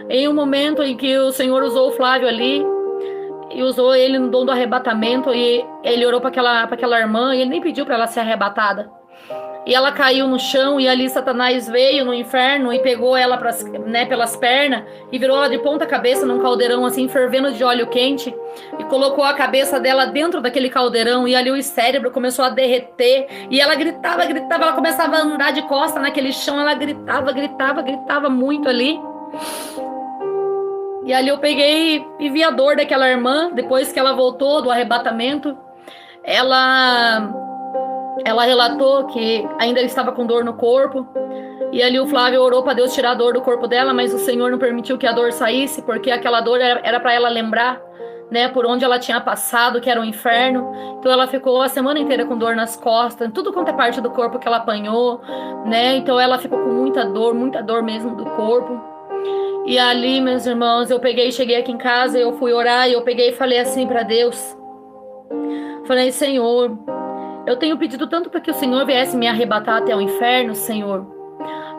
Em um momento em que o Senhor usou o Flávio ali, e usou ele no dom do arrebatamento, e ele orou para aquela irmã, e ele nem pediu para ela ser arrebatada. E ela caiu no chão, e ali Satanás veio no inferno e pegou ela pelas pernas e virou ela de ponta cabeça num caldeirão assim, fervendo de óleo quente, e colocou a cabeça dela dentro daquele caldeirão, e ali o cérebro começou a derreter, e ela gritava, ela começava a andar de costa naquele chão, ela gritava muito ali. E ali eu peguei e vi a dor daquela irmã. Depois que ela voltou do arrebatamento, ela relatou que ainda estava com dor no corpo. E ali o Flávio orou para Deus tirar a dor do corpo dela, mas o Senhor não permitiu que a dor saísse, porque aquela dor era para ela lembrar, né, por onde ela tinha passado, que era um inferno. Então ela ficou a semana inteira com dor nas costas, tudo quanto é parte do corpo que ela apanhou, né? Então ela ficou com muita dor mesmo do corpo. E ali, meus irmãos, cheguei aqui em casa, eu fui orar, e eu peguei e falei assim para Deus. Falei: Senhor, eu tenho pedido tanto para que o Senhor viesse me arrebatar até o inferno, Senhor.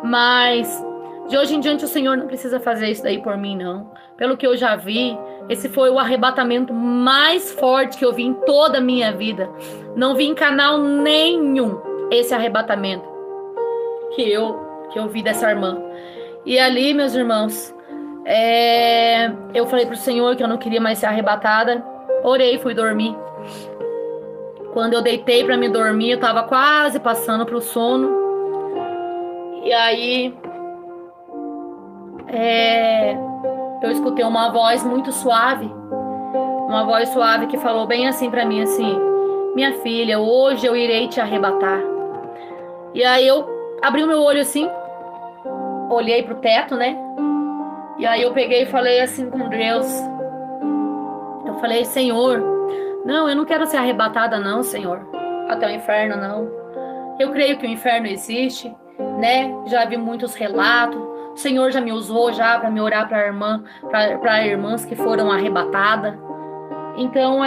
Mas de hoje em diante o Senhor não precisa fazer isso daí por mim, não. Pelo que eu já vi, esse foi o arrebatamento mais forte que eu vi em toda a minha vida. Não vi em canal nenhum esse arrebatamento que eu vi dessa irmã. E ali, meus irmãos, eu falei pro Senhor que eu não queria mais ser arrebatada. Orei, fui dormir. Quando eu deitei para me dormir, eu tava quase passando pro sono. E aí eu escutei uma voz muito suave. Uma voz suave que falou bem assim para mim, assim: minha filha, hoje eu irei te arrebatar. E aí eu abri o meu olho assim. olhei pro teto, né? E aí eu peguei e falei assim com Deus. Eu falei, Senhor, não, eu não quero ser arrebatada não, Senhor, até o inferno não. Eu creio que o inferno existe, né? Já vi muitos relatos. O Senhor já me usou já para me orar para irmã, para irmãs que foram arrebatadas. Então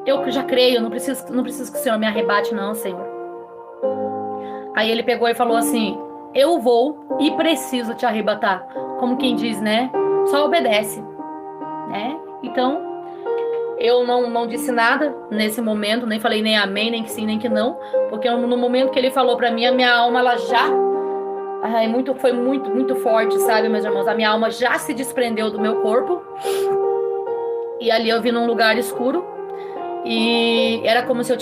eu já creio, não preciso que o Senhor me arrebate não, Senhor. Aí ele pegou e falou assim: eu vou e preciso te arrebatar. Como quem diz, né? Só obedece, né? Então eu não disse nada nesse momento, nem falei nem amém, nem que sim, nem que não, porque no momento que ele falou pra mim, a minha alma ela já foi muito forte, sabe, meus irmãos? A minha alma já se desprendeu do meu corpo. E ali eu vi num lugar escuro e era como se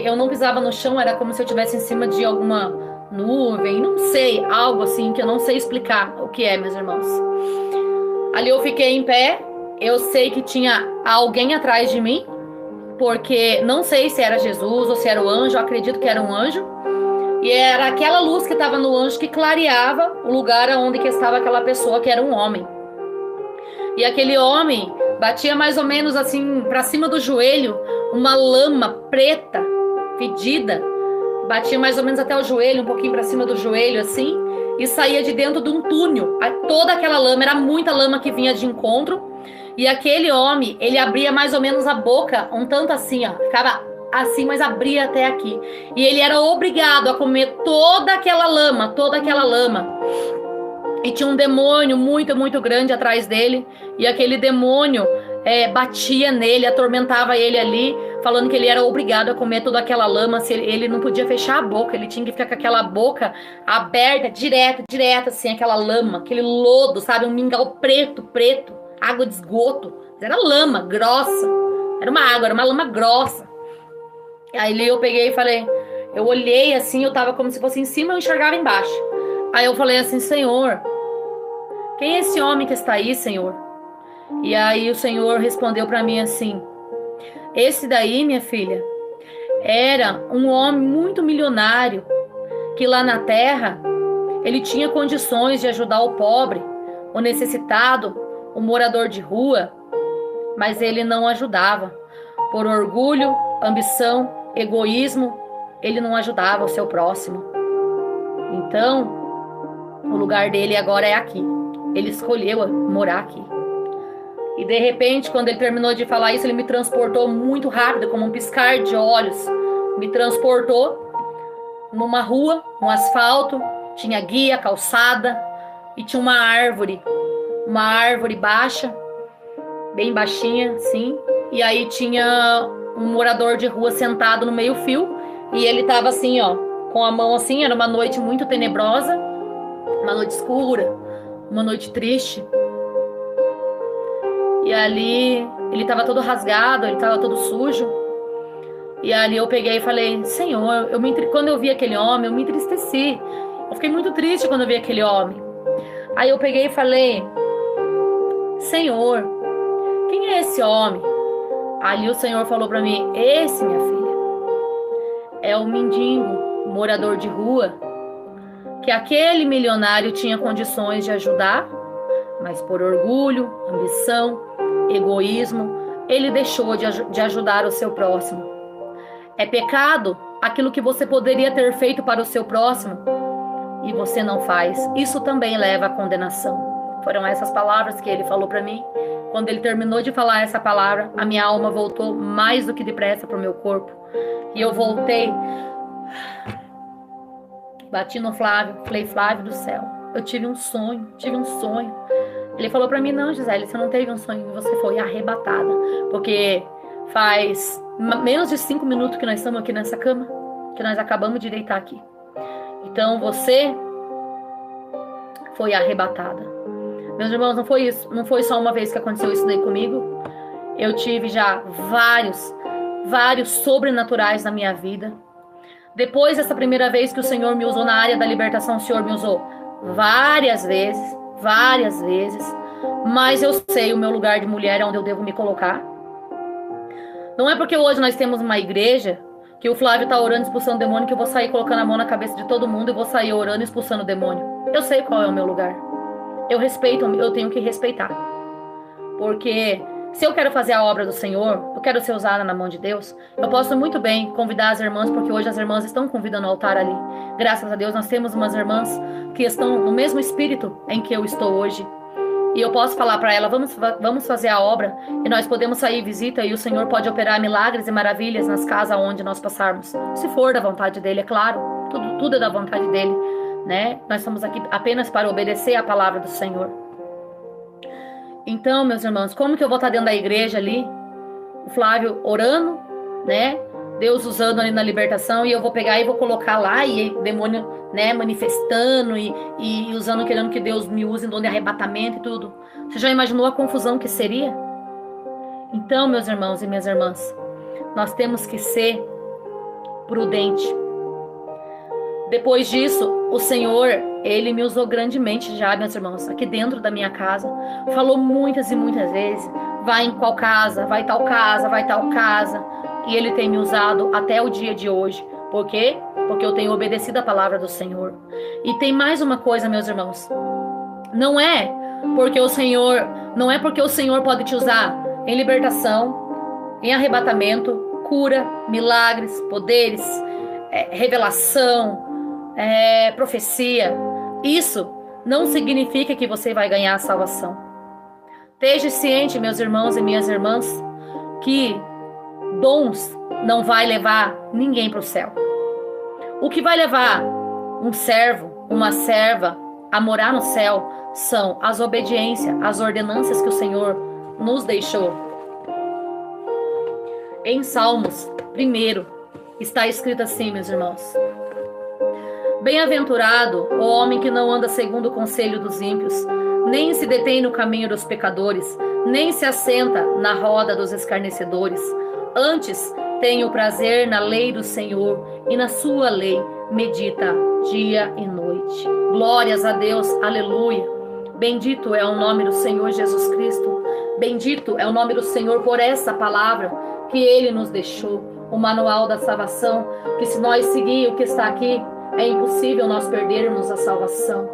eu não pisava no chão, era como se eu estivesse em cima de alguma nuvem, não sei, algo assim que eu não sei explicar o que é, meus irmãos. Ali eu fiquei em pé. Eu sei que tinha alguém atrás de mim, porque não sei se era Jesus ou se era o anjo, eu acredito que era um anjo. E era aquela luz que estava no anjo que clareava o lugar onde que estava aquela pessoa, que era um homem. E aquele homem batia mais ou menos assim para cima do joelho, uma lama preta, fedida, batia mais ou menos até o joelho, um pouquinho para cima do joelho assim, e saía de dentro de um túnel. Toda aquela lama, era muita lama que vinha de encontro. E aquele homem, ele abria mais ou menos a boca, um tanto assim, ó, ficava assim, mas abria até aqui. E ele era obrigado a comer toda aquela lama. E tinha um demônio muito grande atrás dele. E aquele demônio batia nele, atormentava ele ali, falando que ele era obrigado a comer toda aquela lama. Se ele não podia fechar a boca, ele tinha que ficar com aquela boca aberta, direto, assim, aquela lama, aquele lodo, sabe? Um mingau preto. Água de esgoto, era lama grossa, era uma lama grossa. Aí eu peguei e falei, eu olhei assim, eu tava como se fosse em cima, eu enxergava embaixo. Aí eu falei assim, Senhor, quem é esse homem que está aí, Senhor? E aí o Senhor respondeu para mim assim, esse daí, minha filha, era um homem muito milionário, que lá na terra, ele tinha condições de ajudar o pobre, o necessitado, o morador de rua, mas ele não ajudava. Por orgulho, ambição, egoísmo, ele não ajudava o seu próximo. Então, o lugar dele agora é aqui. Ele escolheu morar aqui. E de repente, quando ele terminou de falar isso, ele me transportou muito rápido, como um piscar de olhos. Me transportou numa rua, um asfalto, tinha guia, calçada, e tinha uma árvore baixa, bem baixinha, assim. E aí tinha um morador de rua sentado no meio-fio, e ele tava assim, ó, com a mão assim, era uma noite muito tenebrosa, uma noite escura, uma noite triste. E ali ele tava todo rasgado, ele tava todo sujo. E ali eu peguei e falei, Senhor, quando eu vi aquele homem, eu me entristeci. Eu fiquei muito triste quando eu vi aquele homem. Aí eu peguei e falei, Senhor, quem é esse homem? Ali o Senhor falou para mim, esse, minha filha, é o mendigo, morador de rua, que aquele milionário tinha condições de ajudar, mas por orgulho, ambição, egoísmo, ele deixou de ajudar o seu próximo. É pecado aquilo que você poderia ter feito para o seu próximo e você não faz. Isso também leva à condenação. Foram essas palavras que ele falou para mim. Quando ele terminou de falar essa palavra, a minha alma voltou mais do que depressa para o meu corpo. E eu voltei, bati no Flávio, falei, Flávio do céu, eu tive um sonho. Ele falou para mim, não, Gisele, você não teve um sonho, você foi arrebatada. Porque faz menos de 5 minutos que nós estamos aqui nessa cama, que nós acabamos de deitar aqui. Então você foi arrebatada. Meus irmãos, não foi isso, não foi só uma vez que aconteceu isso daí comigo. Eu tive já vários sobrenaturais na minha vida. Depois dessa primeira vez que o Senhor me usou na área da libertação, o Senhor me usou várias vezes. Mas eu sei o meu lugar de mulher, onde eu devo me colocar. Não é porque hoje nós temos uma igreja que o Flávio tá orando, expulsando o demônio, que eu vou sair colocando a mão na cabeça de todo mundo e vou sair orando e expulsando o demônio. Eu sei qual é o meu lugar. Eu respeito, eu tenho que respeitar. Porque se eu quero fazer a obra do Senhor, eu quero ser usada na mão de Deus, eu posso muito bem convidar as irmãs, porque hoje as irmãs estão convidando ao altar ali. Graças a Deus nós temos umas irmãs que estão no mesmo espírito em que eu estou hoje. E eu posso falar para ela, vamos fazer a obra, e nós podemos sair em visita, e o Senhor pode operar milagres e maravilhas nas casas onde nós passarmos. Se for da vontade dele, é claro. Tudo é da vontade dele, né? Nós estamos aqui apenas para obedecer a palavra do Senhor. Então, meus irmãos, como que eu vou estar dentro da igreja ali, o Flávio orando, né? Deus usando ali na libertação, e eu vou pegar e vou colocar lá, e o demônio, né, manifestando e usando, querendo que Deus me use em dom de arrebatamento e tudo. Você já imaginou a confusão que seria? Então, meus irmãos e minhas irmãs, nós temos que ser prudente. Depois disso, o Senhor, Ele me usou grandemente já, meus irmãos, aqui dentro da minha casa. Falou muitas e muitas vezes, vai em qual casa, vai tal casa, vai tal casa. E Ele tem me usado até o dia de hoje. Por quê? Porque eu tenho obedecido a palavra do Senhor. E tem mais uma coisa, meus irmãos. Não é porque o Senhor pode te usar em libertação, em arrebatamento, cura, milagres, poderes, revelação, profecia. Isso não significa que você vai ganhar a salvação. Esteja ciente, meus irmãos e minhas irmãs, que dons não vai levar ninguém para o céu. O que vai levar um servo, uma serva a morar no céu são as obediências, as ordenanças que o Senhor nos deixou. Em Salmos 1 está escrito assim, meus irmãos: bem-aventurado o homem que não anda segundo o conselho dos ímpios, nem se detém no caminho dos pecadores, nem se assenta na roda dos escarnecedores. Antes tem o prazer na lei do Senhor, e na sua lei medita dia e noite. Glórias a Deus, aleluia. Bendito é o nome do Senhor Jesus Cristo. Bendito é o nome do Senhor por essa palavra que Ele nos deixou, o manual da salvação, que se nós seguir o que está aqui, é impossível nós perdermos a salvação.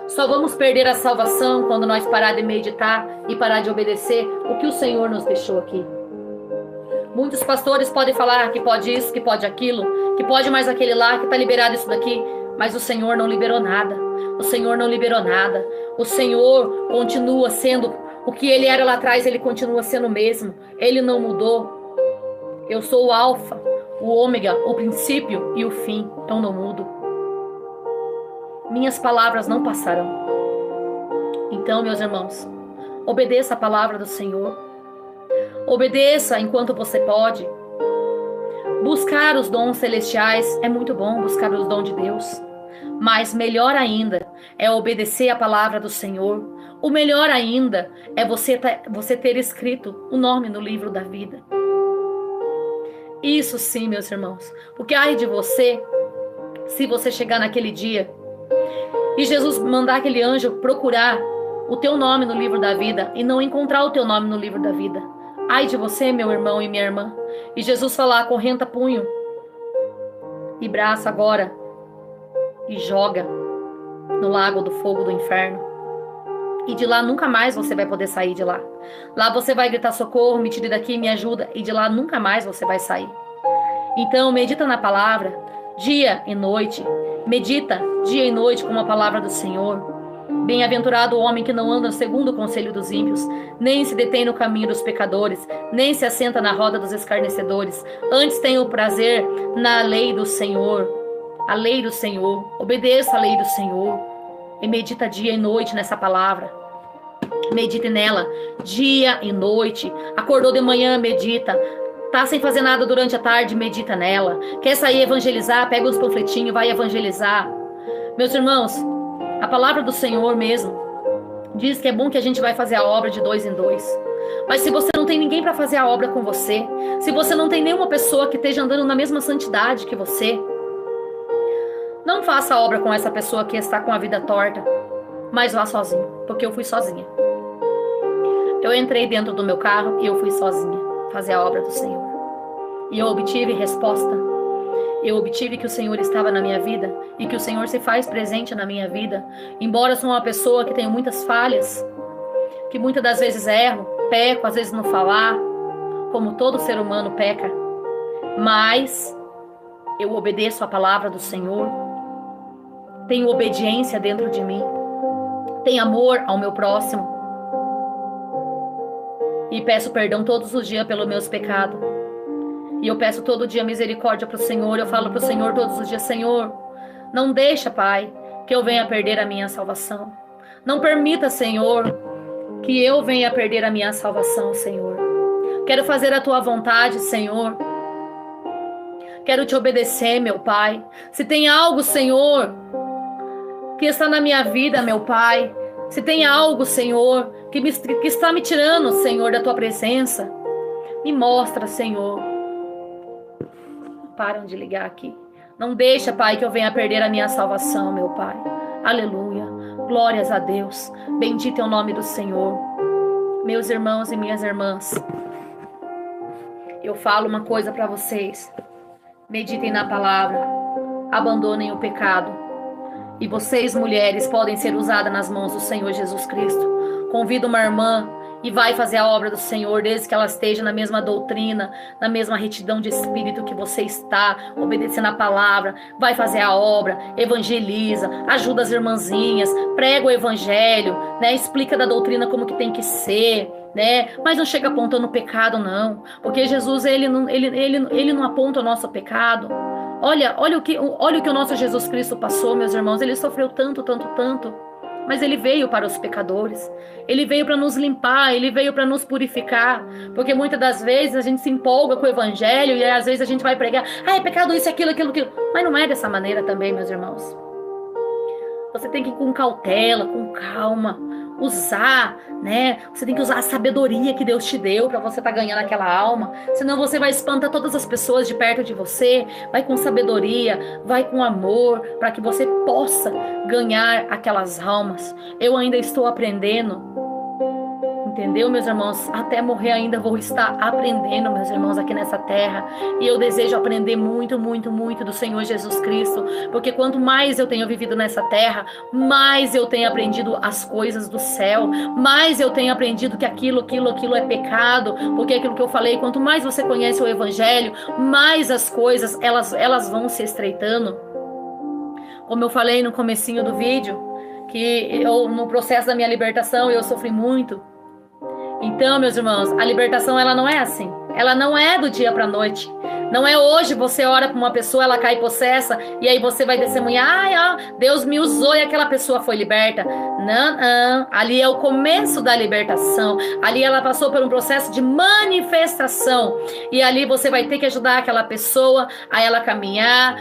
Só vamos perder a salvação quando nós parar de meditar e parar de obedecer o que o Senhor nos deixou aqui. Muitos pastores podem falar que pode isso, que pode aquilo, que pode mais aquele lá, que está liberado isso daqui, mas o Senhor não liberou nada. O Senhor não liberou nada. O Senhor continua sendo o que Ele era lá atrás, Ele continua sendo o mesmo. Ele não mudou. Eu sou o alfa, o ômega, o princípio e o fim. Eu não mudo. Minhas palavras não passarão. Então, meus irmãos, obedeça a palavra do Senhor. Obedeça enquanto você pode. Buscar os dons celestiais é muito bom, buscar os dons de Deus. Mas melhor ainda é obedecer a palavra do Senhor. O melhor ainda é você ter escrito o nome no livro da vida. Isso sim, meus irmãos. Porque ai de você, se você chegar naquele dia e Jesus mandar aquele anjo procurar o teu nome no livro da vida e não encontrar o teu nome no livro da vida. Ai de você, meu irmão e minha irmã. E Jesus falar, correnta punho e braço agora e joga no lago do fogo do inferno. E de lá nunca mais você vai poder sair de lá. Lá você vai gritar socorro, me tire daqui, me ajuda. E de lá nunca mais você vai sair. Então medita na palavra dia e noite. Medita dia e noite com a palavra do Senhor. Bem-aventurado o homem que não anda segundo o conselho dos ímpios, nem se detém no caminho dos pecadores, nem se assenta na roda dos escarnecedores. Antes tem o prazer na lei do Senhor. A lei do Senhor. Obedeça a lei do Senhor. E medita dia e noite nessa palavra. Medite nela dia e noite. Acordou de manhã, medita. Tá sem fazer nada durante a tarde, medita nela. Quer sair evangelizar? Pega os panfletinhos, vai evangelizar. Meus irmãos, a palavra do Senhor mesmo diz que é bom que a gente vai fazer a obra de 2 em 2. Mas se você não tem ninguém para fazer a obra com você, se você não tem nenhuma pessoa que esteja andando na mesma santidade que você, não faça a obra com essa pessoa que está com a vida torta, mas vá sozinho, porque eu fui sozinha. Eu entrei dentro do meu carro e eu fui sozinha fazer a obra do Senhor. E eu obtive resposta. Eu obtive que o Senhor estava na minha vida e que o Senhor se faz presente na minha vida. Embora eu sou uma pessoa que tenho muitas falhas, que muitas das vezes erro, peco, às vezes no falar, como todo ser humano peca, mas eu obedeço a palavra do Senhor, tenho obediência dentro de mim, tenho amor ao meu próximo e peço perdão todos os dias pelos meus pecados. E eu peço todo dia misericórdia para o Senhor. Eu falo para o Senhor todos os dias: Senhor, não deixa, Pai, que eu venha perder a minha salvação. Não permita, Senhor, que eu venha perder a minha salvação, Senhor. Quero fazer a tua vontade, Senhor. Quero te obedecer, meu Pai. Se tem algo, Senhor, que está na minha vida, meu Pai, se tem algo, Senhor, que está me tirando, Senhor, da tua presença, me mostra, Senhor. Param de ligar aqui. Não deixa, Pai, que eu venha perder a minha salvação, meu Pai. Aleluia. Glórias a Deus. Bendito é o nome do Senhor. Meus irmãos e minhas irmãs, eu falo uma coisa para vocês. Meditem na palavra. Abandonem o pecado. E vocês, mulheres, podem ser usadas nas mãos do Senhor Jesus Cristo. Convido uma irmã e vai fazer a obra do Senhor, desde que ela esteja na mesma doutrina, na mesma retidão de espírito que você está, obedecendo a palavra. Vai fazer a obra, evangeliza, ajuda as irmãzinhas, prega o evangelho, né? Explica da doutrina como que tem que ser, né? Mas não chega apontando o pecado, não, porque Jesus, ele não aponta o nosso pecado. Olha o que o nosso Jesus Cristo passou, meus irmãos. Ele sofreu tanto, mas ele veio para os pecadores. Ele veio para nos limpar, ele veio para nos purificar. Porque muitas das vezes a gente se empolga com o evangelho e às vezes a gente vai pregar: é pecado isso, aquilo. Mas não é dessa maneira também, meus irmãos. Você tem que ir com cautela, com calma, usar, né? Você tem que usar a sabedoria que Deus te deu para você estar ganhando aquela alma. Senão você vai espantar todas as pessoas de perto de você. Vai com sabedoria, vai com amor, para que você possa ganhar aquelas almas. Eu ainda estou aprendendo. Entendeu, meus irmãos? Até morrer ainda vou estar aprendendo, meus irmãos, aqui nessa terra. E eu desejo aprender muito do Senhor Jesus Cristo. Porque quanto mais eu tenho vivido nessa terra, mais eu tenho aprendido as coisas do céu. Mais eu tenho aprendido que aquilo é pecado. Porque aquilo que eu falei, quanto mais você conhece o Evangelho, mais as coisas, elas vão se estreitando. Como eu falei no comecinho do vídeo, que no processo da minha libertação, eu sofri muito. Então, meus irmãos, a libertação, ela não é assim. Ela não é do dia para a noite. Não é hoje você ora para uma pessoa, ela cai possessa, e aí você vai testemunhar: Deus me usou e aquela pessoa foi liberta. Não. Ali é o começo da libertação. Ali ela passou por um processo de manifestação. E ali você vai ter que ajudar aquela pessoa a ela caminhar,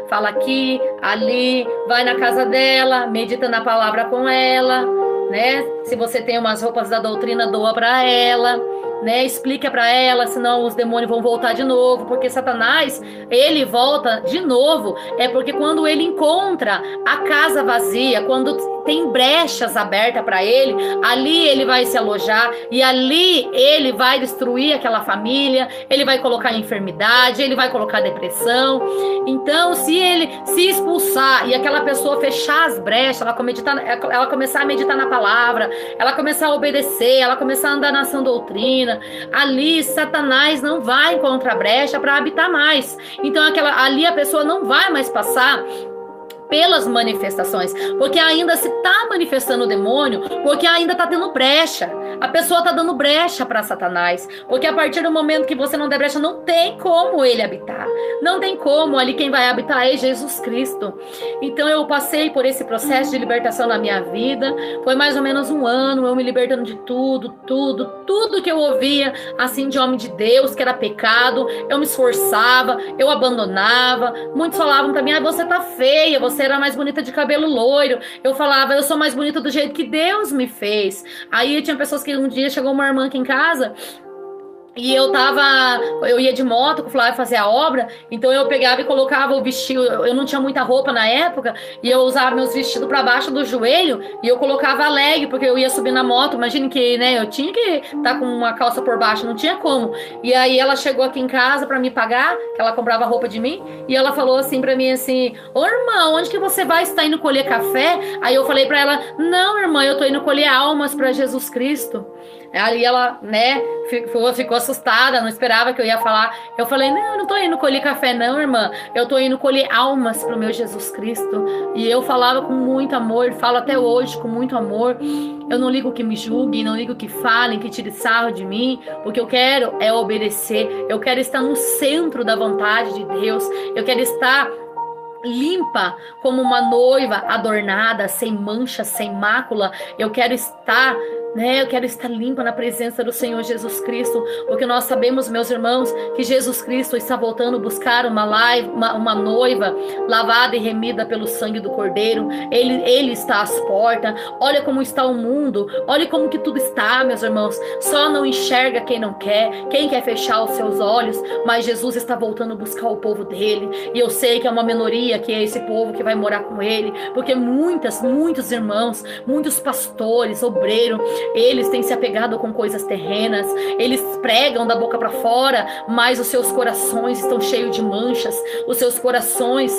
fala aqui, ali, vai na casa dela, medita na palavra com ela, né? Se você tem umas roupas da doutrina, doa para ela, né? Explica para ela, senão os demônios vão voltar de novo, porque Satanás, ele volta de novo, é porque quando ele encontra a casa vazia, quando tem brechas abertas para ele, ali ele vai se alojar e ali ele vai destruir aquela família, ele vai colocar enfermidade, ele vai colocar depressão. Então, se ele se expulsar e aquela pessoa fechar as brechas, ela começar a meditar na palavra, ela começar a obedecer, ela começar a andar na sã doutrina, ali Satanás não vai encontrar brecha para habitar mais. Então ali a pessoa não vai mais passar pelas manifestações, porque ainda se está manifestando o demônio, porque ainda está tendo brecha. A pessoa está dando brecha para Satanás, porque a partir do momento que você não der brecha, não tem como ele habitar. Não tem como, ali quem vai habitar é Jesus Cristo. Então eu passei por esse processo de libertação na minha vida. Foi mais ou menos 1 ano, eu me libertando de tudo que eu ouvia, assim, de homem de Deus, que era pecado. Eu me esforçava, eu abandonava. Muitos falavam para mim: você tá feia, você era mais bonita de cabelo loiro. Eu falava: eu sou mais bonita do jeito que Deus me fez. Aí tinha pessoas que um dia chegou uma irmã aqui em casa E eu ia de moto com o Flávio fazer a obra, então eu pegava e colocava o vestido, eu não tinha muita roupa na época, e eu usava meus vestidos para baixo do joelho, e eu colocava a leg, porque eu ia subir na moto, imagine que, né, eu tinha que estar com uma calça por baixo, não tinha como. E aí ela chegou aqui em casa para me pagar, que ela comprava roupa de mim, e ela falou assim para mim assim: ô irmão, onde que você vai? Está indo colher café? Aí eu falei para ela: não, irmã, eu tô indo colher almas para Jesus Cristo. Aí ela, né, ficou assustada, não esperava que eu ia falar. Eu falei: não, eu não tô indo colher café não, irmã. Eu tô indo colher almas pro meu Jesus Cristo. E eu falava com muito amor, falo até hoje com muito amor. Eu não ligo que me julguem, não ligo que falem, que tirem sarro de mim. O que eu quero é obedecer. Eu quero estar no centro da vontade de Deus. Eu quero estar limpa como uma noiva adornada, sem mancha, sem mácula. Eu quero estar, né? Eu quero estar limpa na presença do Senhor Jesus Cristo, porque nós sabemos, meus irmãos, que Jesus Cristo está voltando buscar uma noiva lavada e remida pelo sangue do Cordeiro. Ele está às portas. Olha como está o mundo, olha como que tudo está, meus irmãos. Só não enxerga quem não quer, quem quer fechar os seus olhos, mas Jesus está voltando buscar o povo dele. E eu sei que é uma minoria, que é esse povo que vai morar com ele, porque muitos irmãos, muitos pastores, obreiros, eles têm se apegado com coisas terrenas, eles pregam da boca para fora, mas os seus corações estão cheios de manchas, os seus corações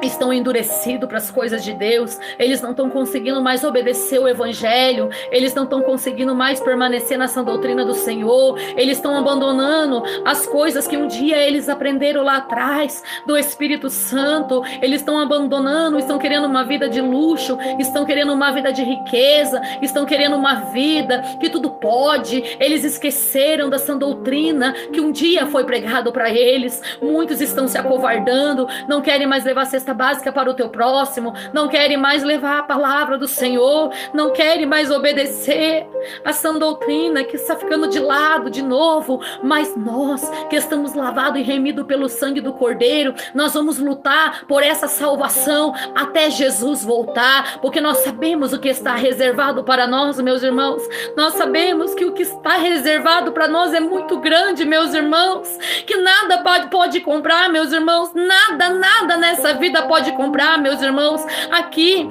estão endurecidos para as coisas de Deus. Eles não estão conseguindo mais obedecer o evangelho, eles não estão conseguindo mais permanecer na sã doutrina do Senhor, eles estão abandonando as coisas que um dia eles aprenderam lá atrás do Espírito Santo. Eles estão abandonando, estão querendo uma vida de luxo, estão querendo uma vida de riqueza, estão querendo uma vida que tudo pode. Eles esqueceram da sã doutrina que um dia foi pregado para eles. Muitos estão se acovardando, não querem mais levar cesta básica para o teu próximo, não querem mais levar a palavra do Senhor, não querem mais obedecer a sã doutrina, que está ficando de lado de novo. Mas nós, que estamos lavados e remidos pelo sangue do Cordeiro, nós vamos lutar por essa salvação até Jesus voltar, porque nós sabemos o que está reservado para nós, meus irmãos. Nós sabemos que o que está reservado para nós é muito grande, meus irmãos, que nada pode comprar, meus irmãos, nada nessa vida pode comprar, meus irmãos. Aqui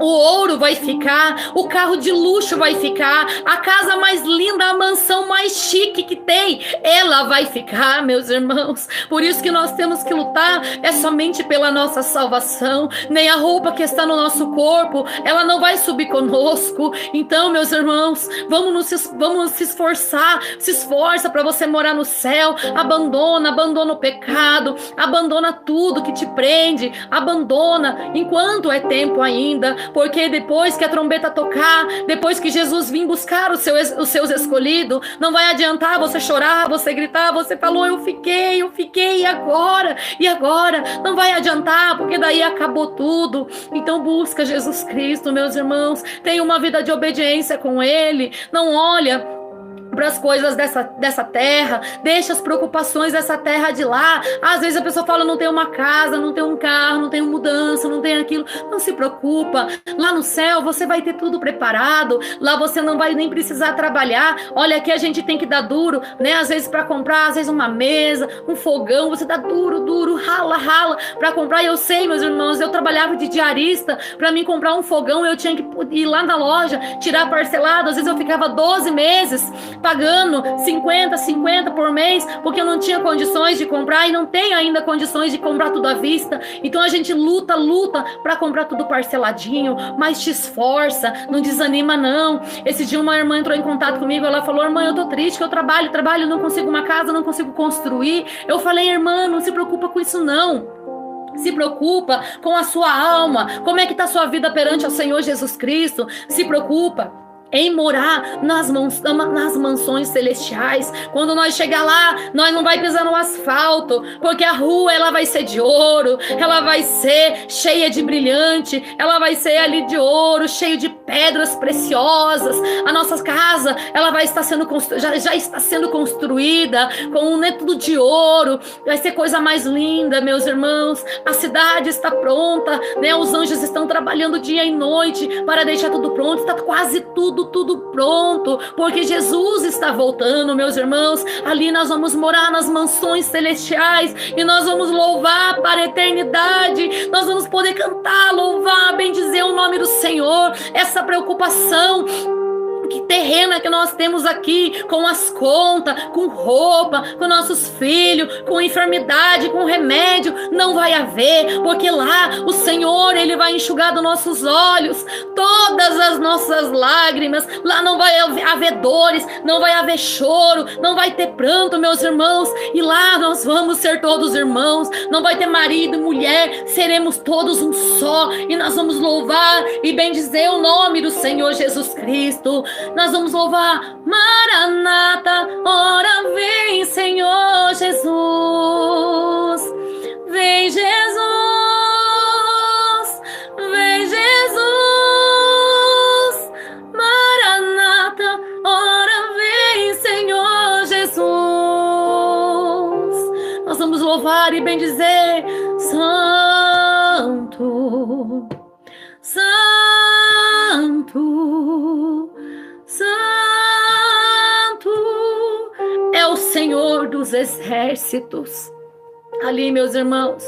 o ouro vai ficar, o carro de luxo vai ficar, a casa mais linda, a mansão mais chique que tem, ela vai ficar, meus irmãos. Por isso que nós temos que lutar, é somente pela nossa salvação. Nem a roupa que está no nosso corpo, ela não vai subir conosco. Então, meus irmãos, vamos se esforçar, se esforça para você morar no céu. Abandona o pecado, abandona tudo que te prende, abandona enquanto é tempo ainda. Porque depois que a trombeta tocar, depois que Jesus vir buscar os seus escolhidos, não vai adiantar você chorar, você gritar, você falou: eu fiquei, e agora? E agora? Não vai adiantar, porque daí acabou tudo. Então busca Jesus Cristo, meus irmãos. Tenha uma vida de obediência com Ele. Não olha para as coisas dessa terra, deixa as preocupações dessa terra de lá. Às vezes a pessoa fala: não tem uma casa, não tem um carro, não tem mudança, não tem aquilo. Não se preocupa, lá no céu você vai ter tudo preparado, lá você não vai nem precisar trabalhar. Olha, aqui a gente tem que dar duro, né? Às vezes para comprar, às vezes uma mesa, um fogão, você dá duro, rala para comprar. E eu sei, meus irmãos, eu trabalhava de diarista, para mim comprar um fogão eu tinha que ir lá na loja, tirar parcelado. Às vezes eu ficava 12 meses pagando 50 por mês, porque eu não tinha condições de comprar, e não tenho ainda condições de comprar tudo à vista. Então a gente luta para comprar tudo parceladinho, mas te esforça, não desanima não. Esse dia uma irmã entrou em contato comigo, ela falou: irmã, eu tô triste, que eu trabalho, não consigo uma casa, não consigo construir. Eu falei: irmã, não se preocupa com isso não. Se preocupa com a sua alma, como é que está a sua vida perante o Senhor Jesus Cristo. Se preocupa em morar nas mansões celestiais. Quando nós chegar lá, nós não vai pisar no asfalto, porque a rua ela vai ser de ouro, ela vai ser cheia de brilhante, ela vai ser ali de ouro, cheio de pedras preciosas. A nossa casa, ela vai estar sendo já está sendo construída com tudo de ouro. Vai ser coisa mais linda, meus irmãos. A cidade está pronta, né? Os anjos estão trabalhando dia e noite para deixar tudo pronto. Está quase tudo tudo pronto, porque Jesus está voltando, meus irmãos. Ali nós vamos morar nas mansões celestiais e nós vamos louvar para a eternidade. Nós vamos poder cantar, louvar, bendizer o nome do Senhor. Essa preocupação que terrena que nós temos aqui, com as contas, com roupa, com nossos filhos, com enfermidade, com remédio, não vai haver, porque lá o Senhor, Ele vai enxugar dos nossos olhos todas as nossas lágrimas. Lá não vai haver dores, não vai haver choro, não vai ter pranto, meus irmãos, e lá nós vamos ser todos irmãos. Não vai ter marido e mulher, seremos todos um só, e nós vamos louvar e bendizer o nome do Senhor Jesus Cristo. Nós vamos louvar: Maranata, ora vem, Senhor Jesus. Vem, Jesus. Vem, Jesus. Maranata, ora vem, Senhor Jesus. Nós vamos louvar e bendizer: Santo, Santo, Santo é o Senhor dos exércitos. Ali, meus irmãos,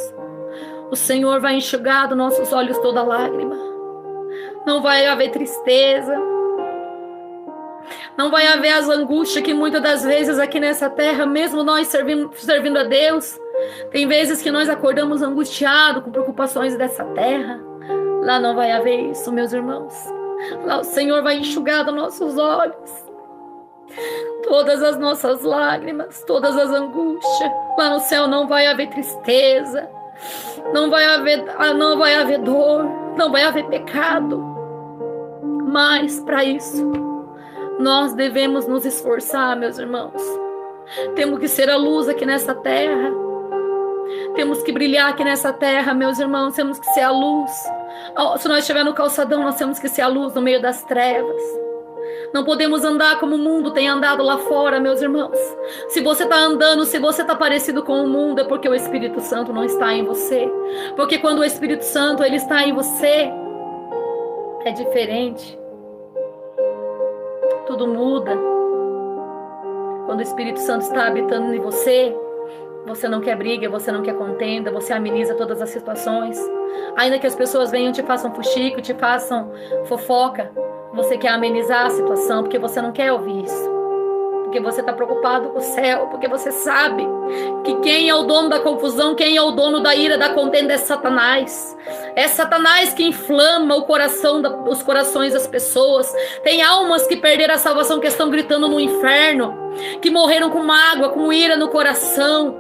o Senhor vai enxugar dos nossos olhos toda lágrima. Não vai haver tristeza. Não vai haver as angústias que muitas das vezes aqui nessa terra, mesmo nós servindo a Deus, tem vezes que nós acordamos angustiados com preocupações dessa terra. Lá não vai haver isso, meus irmãos. Lá o Senhor vai enxugar dos nossos olhos todas as nossas lágrimas, todas as angústias. Lá no céu não vai haver tristeza, não vai haver dor, não vai haver pecado. Mas para isso nós devemos nos esforçar, meus irmãos. Temos que ser a luz aqui nessa terra. Temos que brilhar aqui nessa terra, meus irmãos. Temos que ser a luz. Se nós estivermos no calçadão, nós temos que ser a luz no meio das trevas. Não podemos andar como o mundo tem andado lá fora, meus irmãos. Se você está andando, se você está parecido com o mundo, é porque o Espírito Santo não está em você. Porque quando o Espírito Santo ele está em você, é diferente. Tudo muda. Quando o Espírito Santo está habitando em você, você não quer briga, você não quer contenda, você ameniza todas as situações. Ainda que as pessoas venham e te façam fuxico, te façam fofoca, você quer amenizar a situação, porque você não quer ouvir isso. Porque você está preocupado com o céu, porque você sabe que quem é o dono da confusão, quem é o dono da ira, da contenda é Satanás. É Satanás que inflama os corações das pessoas. Tem almas que perderam a salvação, que estão gritando no inferno, que morreram com mágoa, com ira no coração,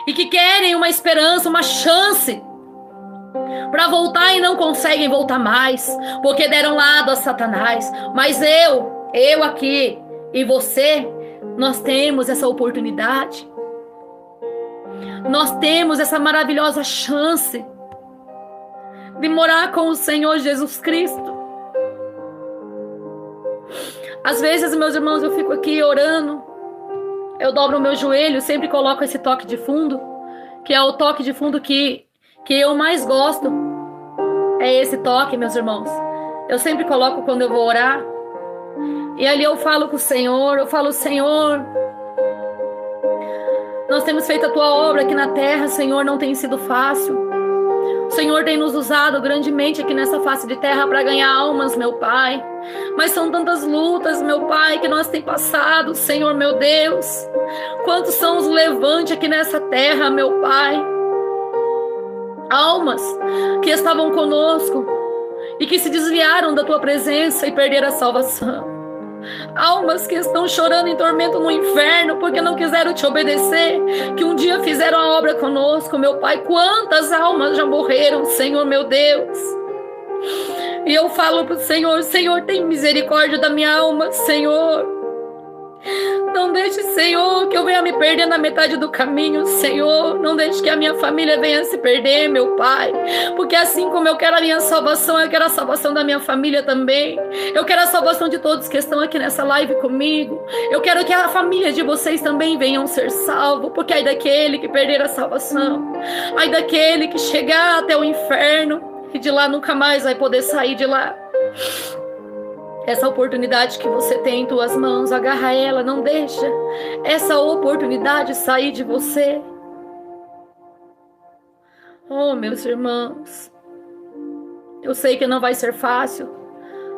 e que querem uma esperança, uma chance para voltar e não conseguem voltar mais, porque deram lado a Satanás. Mas eu aqui e você, nós temos essa oportunidade. Nós temos essa maravilhosa chance de morar com o Senhor Jesus Cristo. Às vezes, meus irmãos, eu fico aqui orando, eu dobro o meu joelho, sempre coloco esse toque de fundo, que é o toque de fundo que eu mais gosto. É esse toque, meus irmãos. Eu sempre coloco quando eu vou orar. E ali eu falo com o Senhor, eu falo: Senhor, nós temos feito a Tua obra aqui na terra, Senhor, não tem sido fácil. O Senhor tem nos usado grandemente aqui nessa face de terra para ganhar almas, meu Pai. Mas são tantas lutas, meu Pai, que nós temos passado, Senhor, meu Deus. Quantos são os levantes aqui nessa terra, meu Pai? Almas que estavam conosco e que se desviaram da Tua presença e perderam a salvação. Almas que estão chorando em tormento no inferno porque não quiseram Te obedecer, que um dia fizeram a obra conosco, meu Pai. Quantas almas já morreram, Senhor, meu Deus. E eu falo para o Senhor: Senhor, tem misericórdia da minha alma, Senhor. Não deixe, Senhor, que eu venha me perder na metade do caminho, Senhor. Não deixe que a minha família venha se perder, meu Pai. Porque assim como eu quero a minha salvação, eu quero a salvação da minha família também. Eu quero a salvação de todos que estão aqui nessa live comigo. Eu quero que a família de vocês também venham ser salvos. Porque ai daquele que perder a salvação, ai daquele que chegar até o inferno e de lá nunca mais vai poder sair de lá. Essa oportunidade que você tem em tuas mãos, agarra ela, não deixa essa oportunidade sair de você. Oh, meus irmãos, eu sei que não vai ser fácil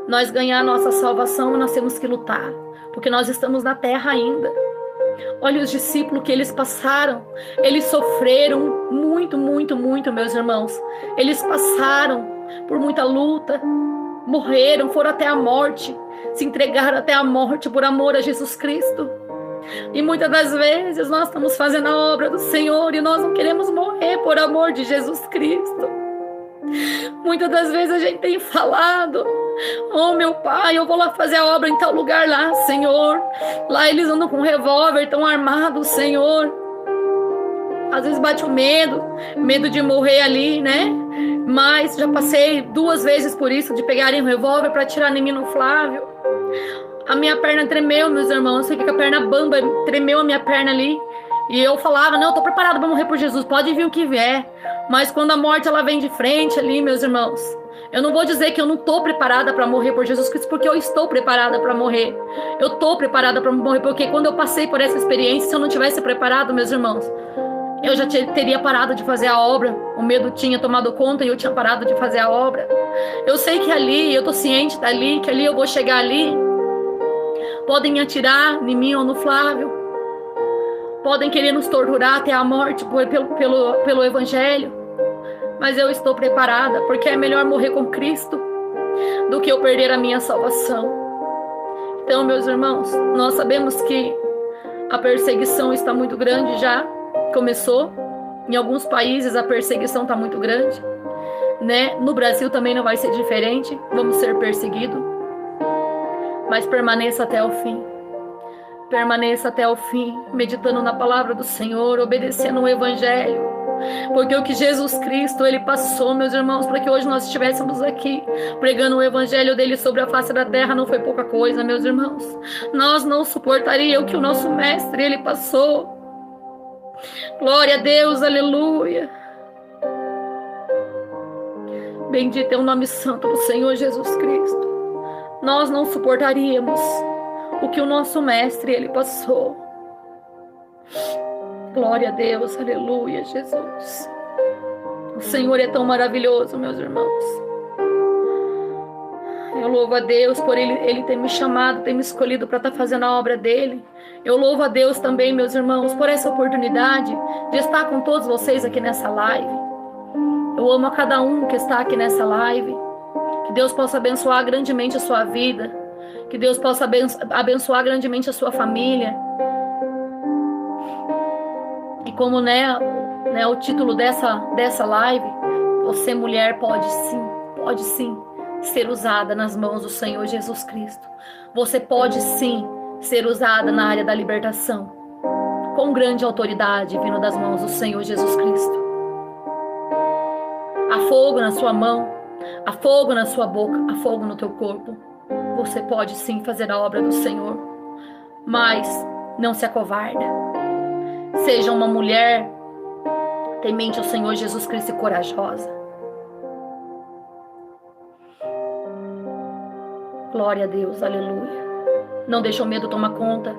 nós ganhar a nossa salvação, nós temos que lutar, porque nós estamos na terra ainda. Olha os discípulos que eles passaram, eles sofreram muito, muito, muito, meus irmãos. Eles passaram por muita luta, morreram, foram até a morte, se entregaram até a morte por amor a Jesus Cristo. E muitas das vezes nós estamos fazendo a obra do Senhor e nós não queremos morrer por amor de Jesus Cristo. Muitas das vezes a gente tem falado: oh, meu pai, eu vou lá fazer a obra em tal lugar lá, Senhor. Lá eles andam com revólver, estão armados, Senhor. Às vezes bate o medo de morrer ali, né? Mas já passei 2 vezes por isso, de pegarem um revólver para atirar em mim no Flávio. A minha perna tremeu, meus irmãos. Eu fiquei com a perna bamba, tremeu a minha perna ali. E eu falava: não, eu tô preparada para morrer por Jesus, pode vir o que vier. Mas quando a morte ela vem de frente ali, meus irmãos, eu não vou dizer que eu não tô preparada para morrer por Jesus Cristo, porque eu estou preparada para morrer. Eu tô preparada para morrer, porque quando eu passei por essa experiência, se eu não tivesse preparado, meus irmãos, eu já teria parado de fazer a obra. O medo tinha tomado conta e eu tinha parado de fazer a obra. Eu sei que ali, eu tô ciente dali, que ali eu vou chegar ali. Podem atirar em mim ou no Flávio. Podem querer nos torturar até a morte pelo Evangelho. Mas eu estou preparada, porque é melhor morrer com Cristo do que eu perder a minha salvação. Então, meus irmãos, nós sabemos que a perseguição está muito grande já. Começou. Em alguns países a perseguição está muito grande, né? No Brasil também não vai ser diferente. Vamos ser perseguidos. Mas permaneça até o fim. Permaneça até o fim, meditando na palavra do Senhor, obedecendo o Evangelho. Porque o que Jesus Cristo, Ele passou, meus irmãos, para que hoje nós estivéssemos aqui, pregando o Evangelho dele sobre a face da terra, não foi pouca coisa, meus irmãos. Nós não suportaríamos o que o nosso Mestre, Ele passou. Glória a Deus, aleluia. Bendito é o nome santo do Senhor Jesus Cristo. Nós não suportaríamos o que o nosso Mestre, Ele passou. Glória a Deus, aleluia, Jesus. O Senhor é tão maravilhoso, meus irmãos. Eu louvo a Deus por Ele ter me chamado, ter me escolhido para estar fazendo a obra dEle. Eu louvo a Deus também, meus irmãos, por essa oportunidade de estar com todos vocês aqui nessa live. Eu amo a cada um que está aqui nessa live. Que Deus possa abençoar grandemente a sua vida. Que Deus possa abençoar grandemente a sua família. E como o título dessa live, você, mulher, pode sim ser usada nas mãos do Senhor Jesus Cristo. Você pode sim ser usada na área da libertação, com grande autoridade vindo das mãos do Senhor Jesus Cristo. Há fogo na sua mão, há fogo na sua boca, há fogo no teu corpo. Você pode sim fazer a obra do Senhor, mas não se acovarda. Seja uma mulher temente ao Senhor Jesus Cristo e corajosa. Glória a Deus, aleluia. Não deixa o medo tomar conta.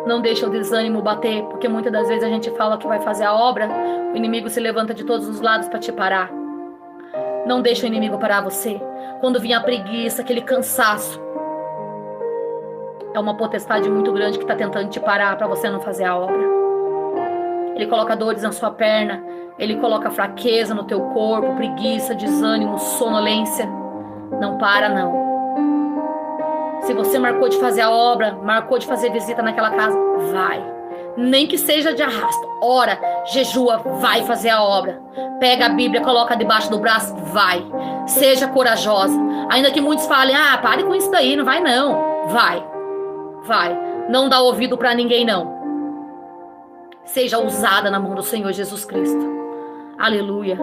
Não deixa o desânimo bater, porque muitas das vezes a gente fala que vai fazer a obra, o inimigo se levanta de todos os lados para te parar. Não deixa o inimigo parar você. Quando vinha a preguiça, aquele cansaço, é uma potestade muito grande que está tentando te parar para você não fazer a obra. Ele coloca dores na sua perna, ele coloca fraqueza no teu corpo, preguiça, desânimo, sonolência. Não para, não. Se você marcou de fazer a obra, marcou de fazer visita naquela casa, vai. Nem que seja de arrasto. Ora, jejua, vai fazer a obra. Pega a Bíblia, coloca debaixo do braço, vai. Seja corajosa. Ainda que muitos falem: pare com isso daí, não vai não. Vai. Não dá ouvido para ninguém, não. Seja usada na mão do Senhor Jesus Cristo. Aleluia.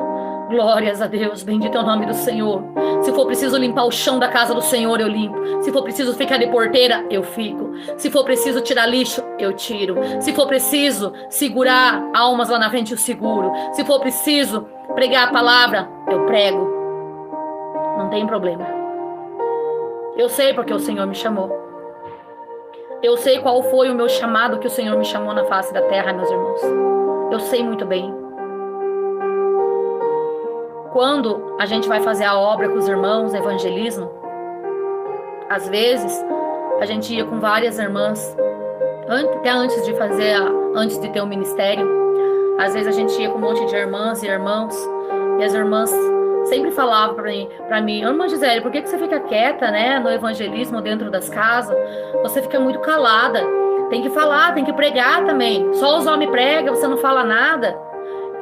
Glórias a Deus, bendito é o nome do Senhor. Se for preciso limpar o chão da casa do Senhor, eu limpo. Se for preciso ficar de porteira, eu fico. Se for preciso tirar lixo, eu tiro. Se for preciso segurar almas lá na frente, eu seguro. Se for preciso pregar a palavra, eu prego. Não tem problema. Eu sei porque o Senhor me chamou. Eu sei qual foi o meu chamado que o Senhor me chamou na face da terra, meus irmãos. Eu sei muito bem. Quando a gente vai fazer a obra com os irmãos, evangelismo, às vezes a gente ia com várias irmãs, até antes de ter o ministério. Às vezes a gente ia com um monte de irmãs e irmãos, e as irmãs sempre falavam para mim, irmã Gisele, por que você fica quieta, né, no evangelismo dentro das casas? Você fica muito calada. Tem que falar, tem que pregar também. Só os homens pregam, você não fala nada.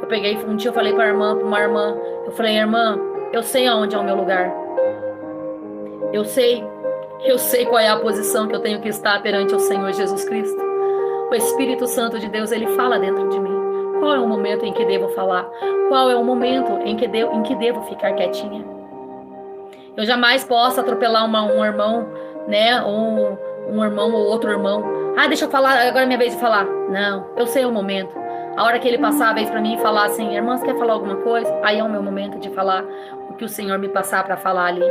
Eu peguei, um dia eu falei para uma irmã, eu falei, irmã, eu sei aonde é o meu lugar. Eu sei qual é a posição que eu tenho que estar perante o Senhor Jesus Cristo. O Espírito Santo de Deus, ele fala dentro de mim. Qual é o momento em que devo falar? Qual é o momento em que devo ficar quietinha? Eu jamais posso atropelar um irmão, né? Ou um irmão ou outro irmão. Ah, deixa eu falar, agora é minha vez de falar. Não, eu sei o momento. A hora que ele passar a vez para mim e falar assim, irmã, você quer falar alguma coisa? Aí é o meu momento de falar o que o Senhor me passar para falar ali.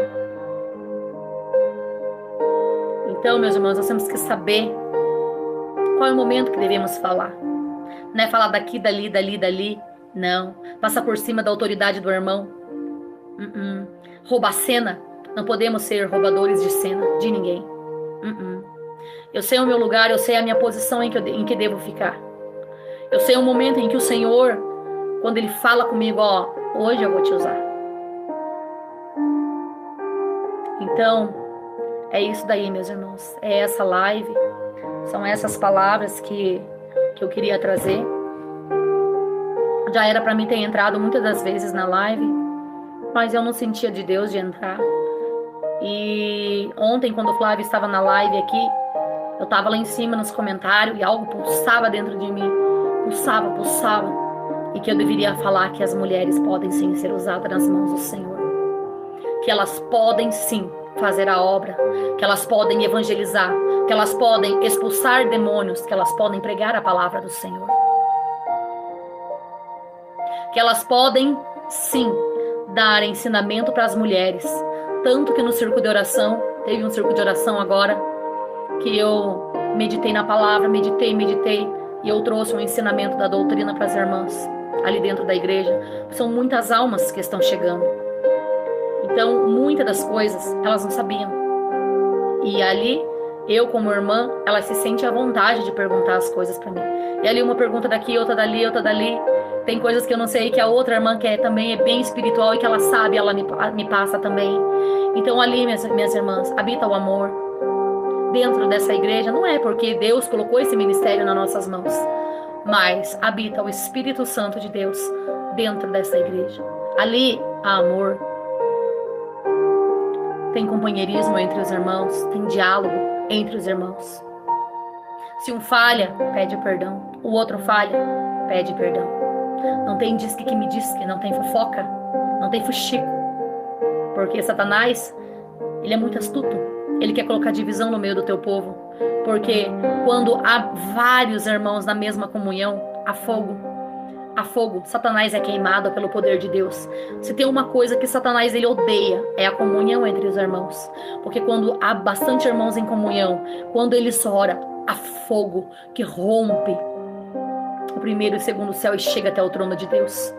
Então, meus irmãos, nós temos que saber qual é o momento que devemos falar. Não é falar daqui, dali. Não. Passar por cima da autoridade do irmão. Roubar cena. Não podemos ser roubadores de cena de ninguém. Eu sei o meu lugar, eu sei a minha posição em que devo ficar. Eu sei o momento em que o Senhor, quando Ele fala comigo, ó, hoje eu vou te usar. Então, é isso daí, meus irmãos. É essa live. São essas palavras que eu queria trazer. Já era para mim ter entrado muitas das vezes na live, mas eu não sentia de Deus de entrar. E ontem, quando o Flávio estava na live aqui, eu estava lá em cima nos comentários e algo pulsava dentro de mim. Pulsava. E que eu deveria falar que as mulheres podem sim ser usadas nas mãos do Senhor. Que elas podem sim fazer a obra, que elas podem evangelizar, que elas podem expulsar demônios, que elas podem pregar a palavra do Senhor. Que elas podem, sim, dar ensinamento para as mulheres. Tanto que no círculo de oração, teve um círculo de oração agora, que eu meditei na palavra, meditei, e eu trouxe um ensinamento da doutrina para as irmãs, ali dentro da igreja. São muitas almas que estão chegando. Então, muitas das coisas, elas não sabiam. E ali, eu como irmã, ela se sente à vontade de perguntar as coisas para mim. E ali uma pergunta daqui, outra dali. Tem coisas que eu não sei, que a outra irmã que também é bem espiritual e que ela sabe, ela me passa também. Então ali, minhas irmãs, habita o amor. Dentro dessa igreja, não é porque Deus colocou esse ministério nas nossas mãos, mas habita o Espírito Santo de Deus dentro dessa igreja. Ali há amor. Tem companheirismo entre os irmãos, tem diálogo entre os irmãos. Se um falha, pede perdão. O outro falha, pede perdão. Não tem disque que me disque, não tem fofoca, não tem fuxico. Porque Satanás, ele é muito astuto. Ele quer colocar divisão no meio do teu povo. Porque quando há vários irmãos na mesma comunhão, há fogo. Há fogo. Satanás é queimado pelo poder de Deus. Se tem uma coisa que Satanás ele odeia, é a comunhão entre os irmãos. Porque quando há bastante irmãos em comunhão, quando eles oram, há fogo que rompe o primeiro e o segundo céu e chega até o trono de Deus.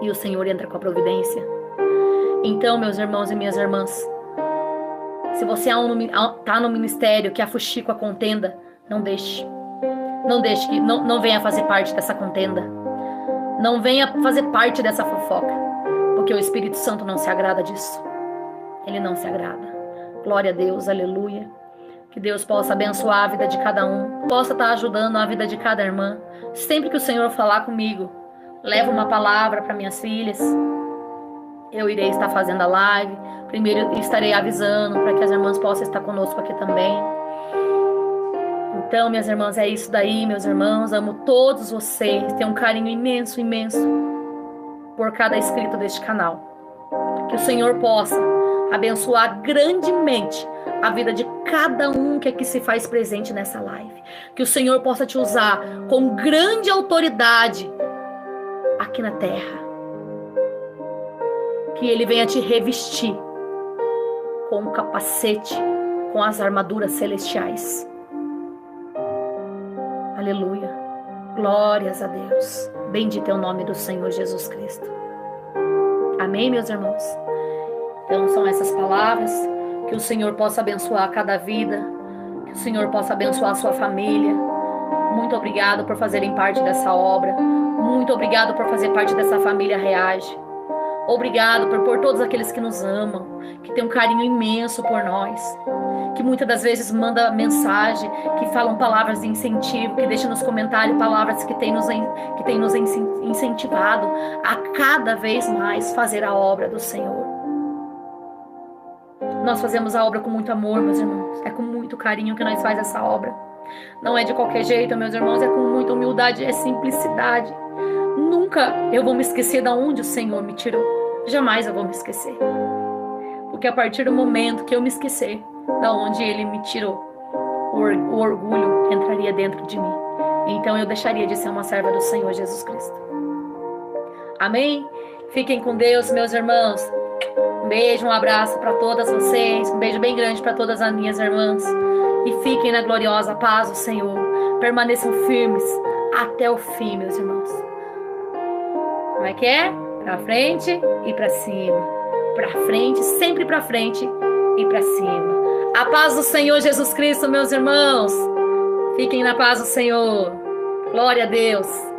E o Senhor entra com a providência. Então, meus irmãos e minhas irmãs, se você está no ministério que há fuxico, a contenda, não deixe. Não venha fazer parte dessa contenda. Não venha fazer parte dessa fofoca. Porque o Espírito Santo não se agrada disso. Ele não se agrada. Glória a Deus, aleluia. Que Deus possa abençoar a vida de cada um. Possa estar ajudando a vida de cada irmã. Sempre que o Senhor falar comigo, leva uma palavra para minhas filhas. Eu irei estar fazendo a live. Primeiro estarei avisando para que as irmãs possam estar conosco aqui também. Então, minhas irmãs, é isso daí, meus irmãos. Amo todos vocês. Tenho um carinho imenso por cada inscrito deste canal. Que o Senhor possa abençoar grandemente a vida de cada um que aqui se faz presente nessa live. Que o Senhor possa te usar com grande autoridade aqui na terra. Que Ele venha te revestir com o capacete, com as armaduras celestiais. Aleluia. Glórias a Deus. Bendito é o nome do Senhor Jesus Cristo. Amém, meus irmãos? Então são essas palavras. Que o Senhor possa abençoar cada vida. Que o Senhor possa abençoar a sua família. Muito obrigado por fazerem parte dessa obra. Muito obrigado por fazer parte dessa família Reage. Obrigado por todos aqueles que nos amam, que têm um carinho imenso por nós, que muitas das vezes manda mensagem, que falam palavras de incentivo, que deixam nos comentários palavras que têm nos incentivado a cada vez mais fazer a obra do Senhor. Nós fazemos a obra com muito amor, meus irmãos. É com muito carinho que nós fazemos essa obra. Não é de qualquer jeito, meus irmãos, é com muita humildade, é simplicidade. Nunca eu vou me esquecer de onde o Senhor me tirou. Jamais eu vou me esquecer. Porque a partir do momento que eu me esquecer de onde Ele me tirou, o orgulho entraria dentro de mim. Então eu deixaria de ser uma serva do Senhor Jesus Cristo. Amém? Fiquem com Deus, meus irmãos. Um beijo, um abraço para todas vocês. Um beijo bem grande para todas as minhas irmãs. E fiquem na gloriosa paz do Senhor. Permaneçam firmes até o fim, meus irmãos. Como é que é? Pra frente e pra cima. Pra frente, sempre pra frente e pra cima. A paz do Senhor Jesus Cristo, meus irmãos. Fiquem na paz do Senhor. Glória a Deus.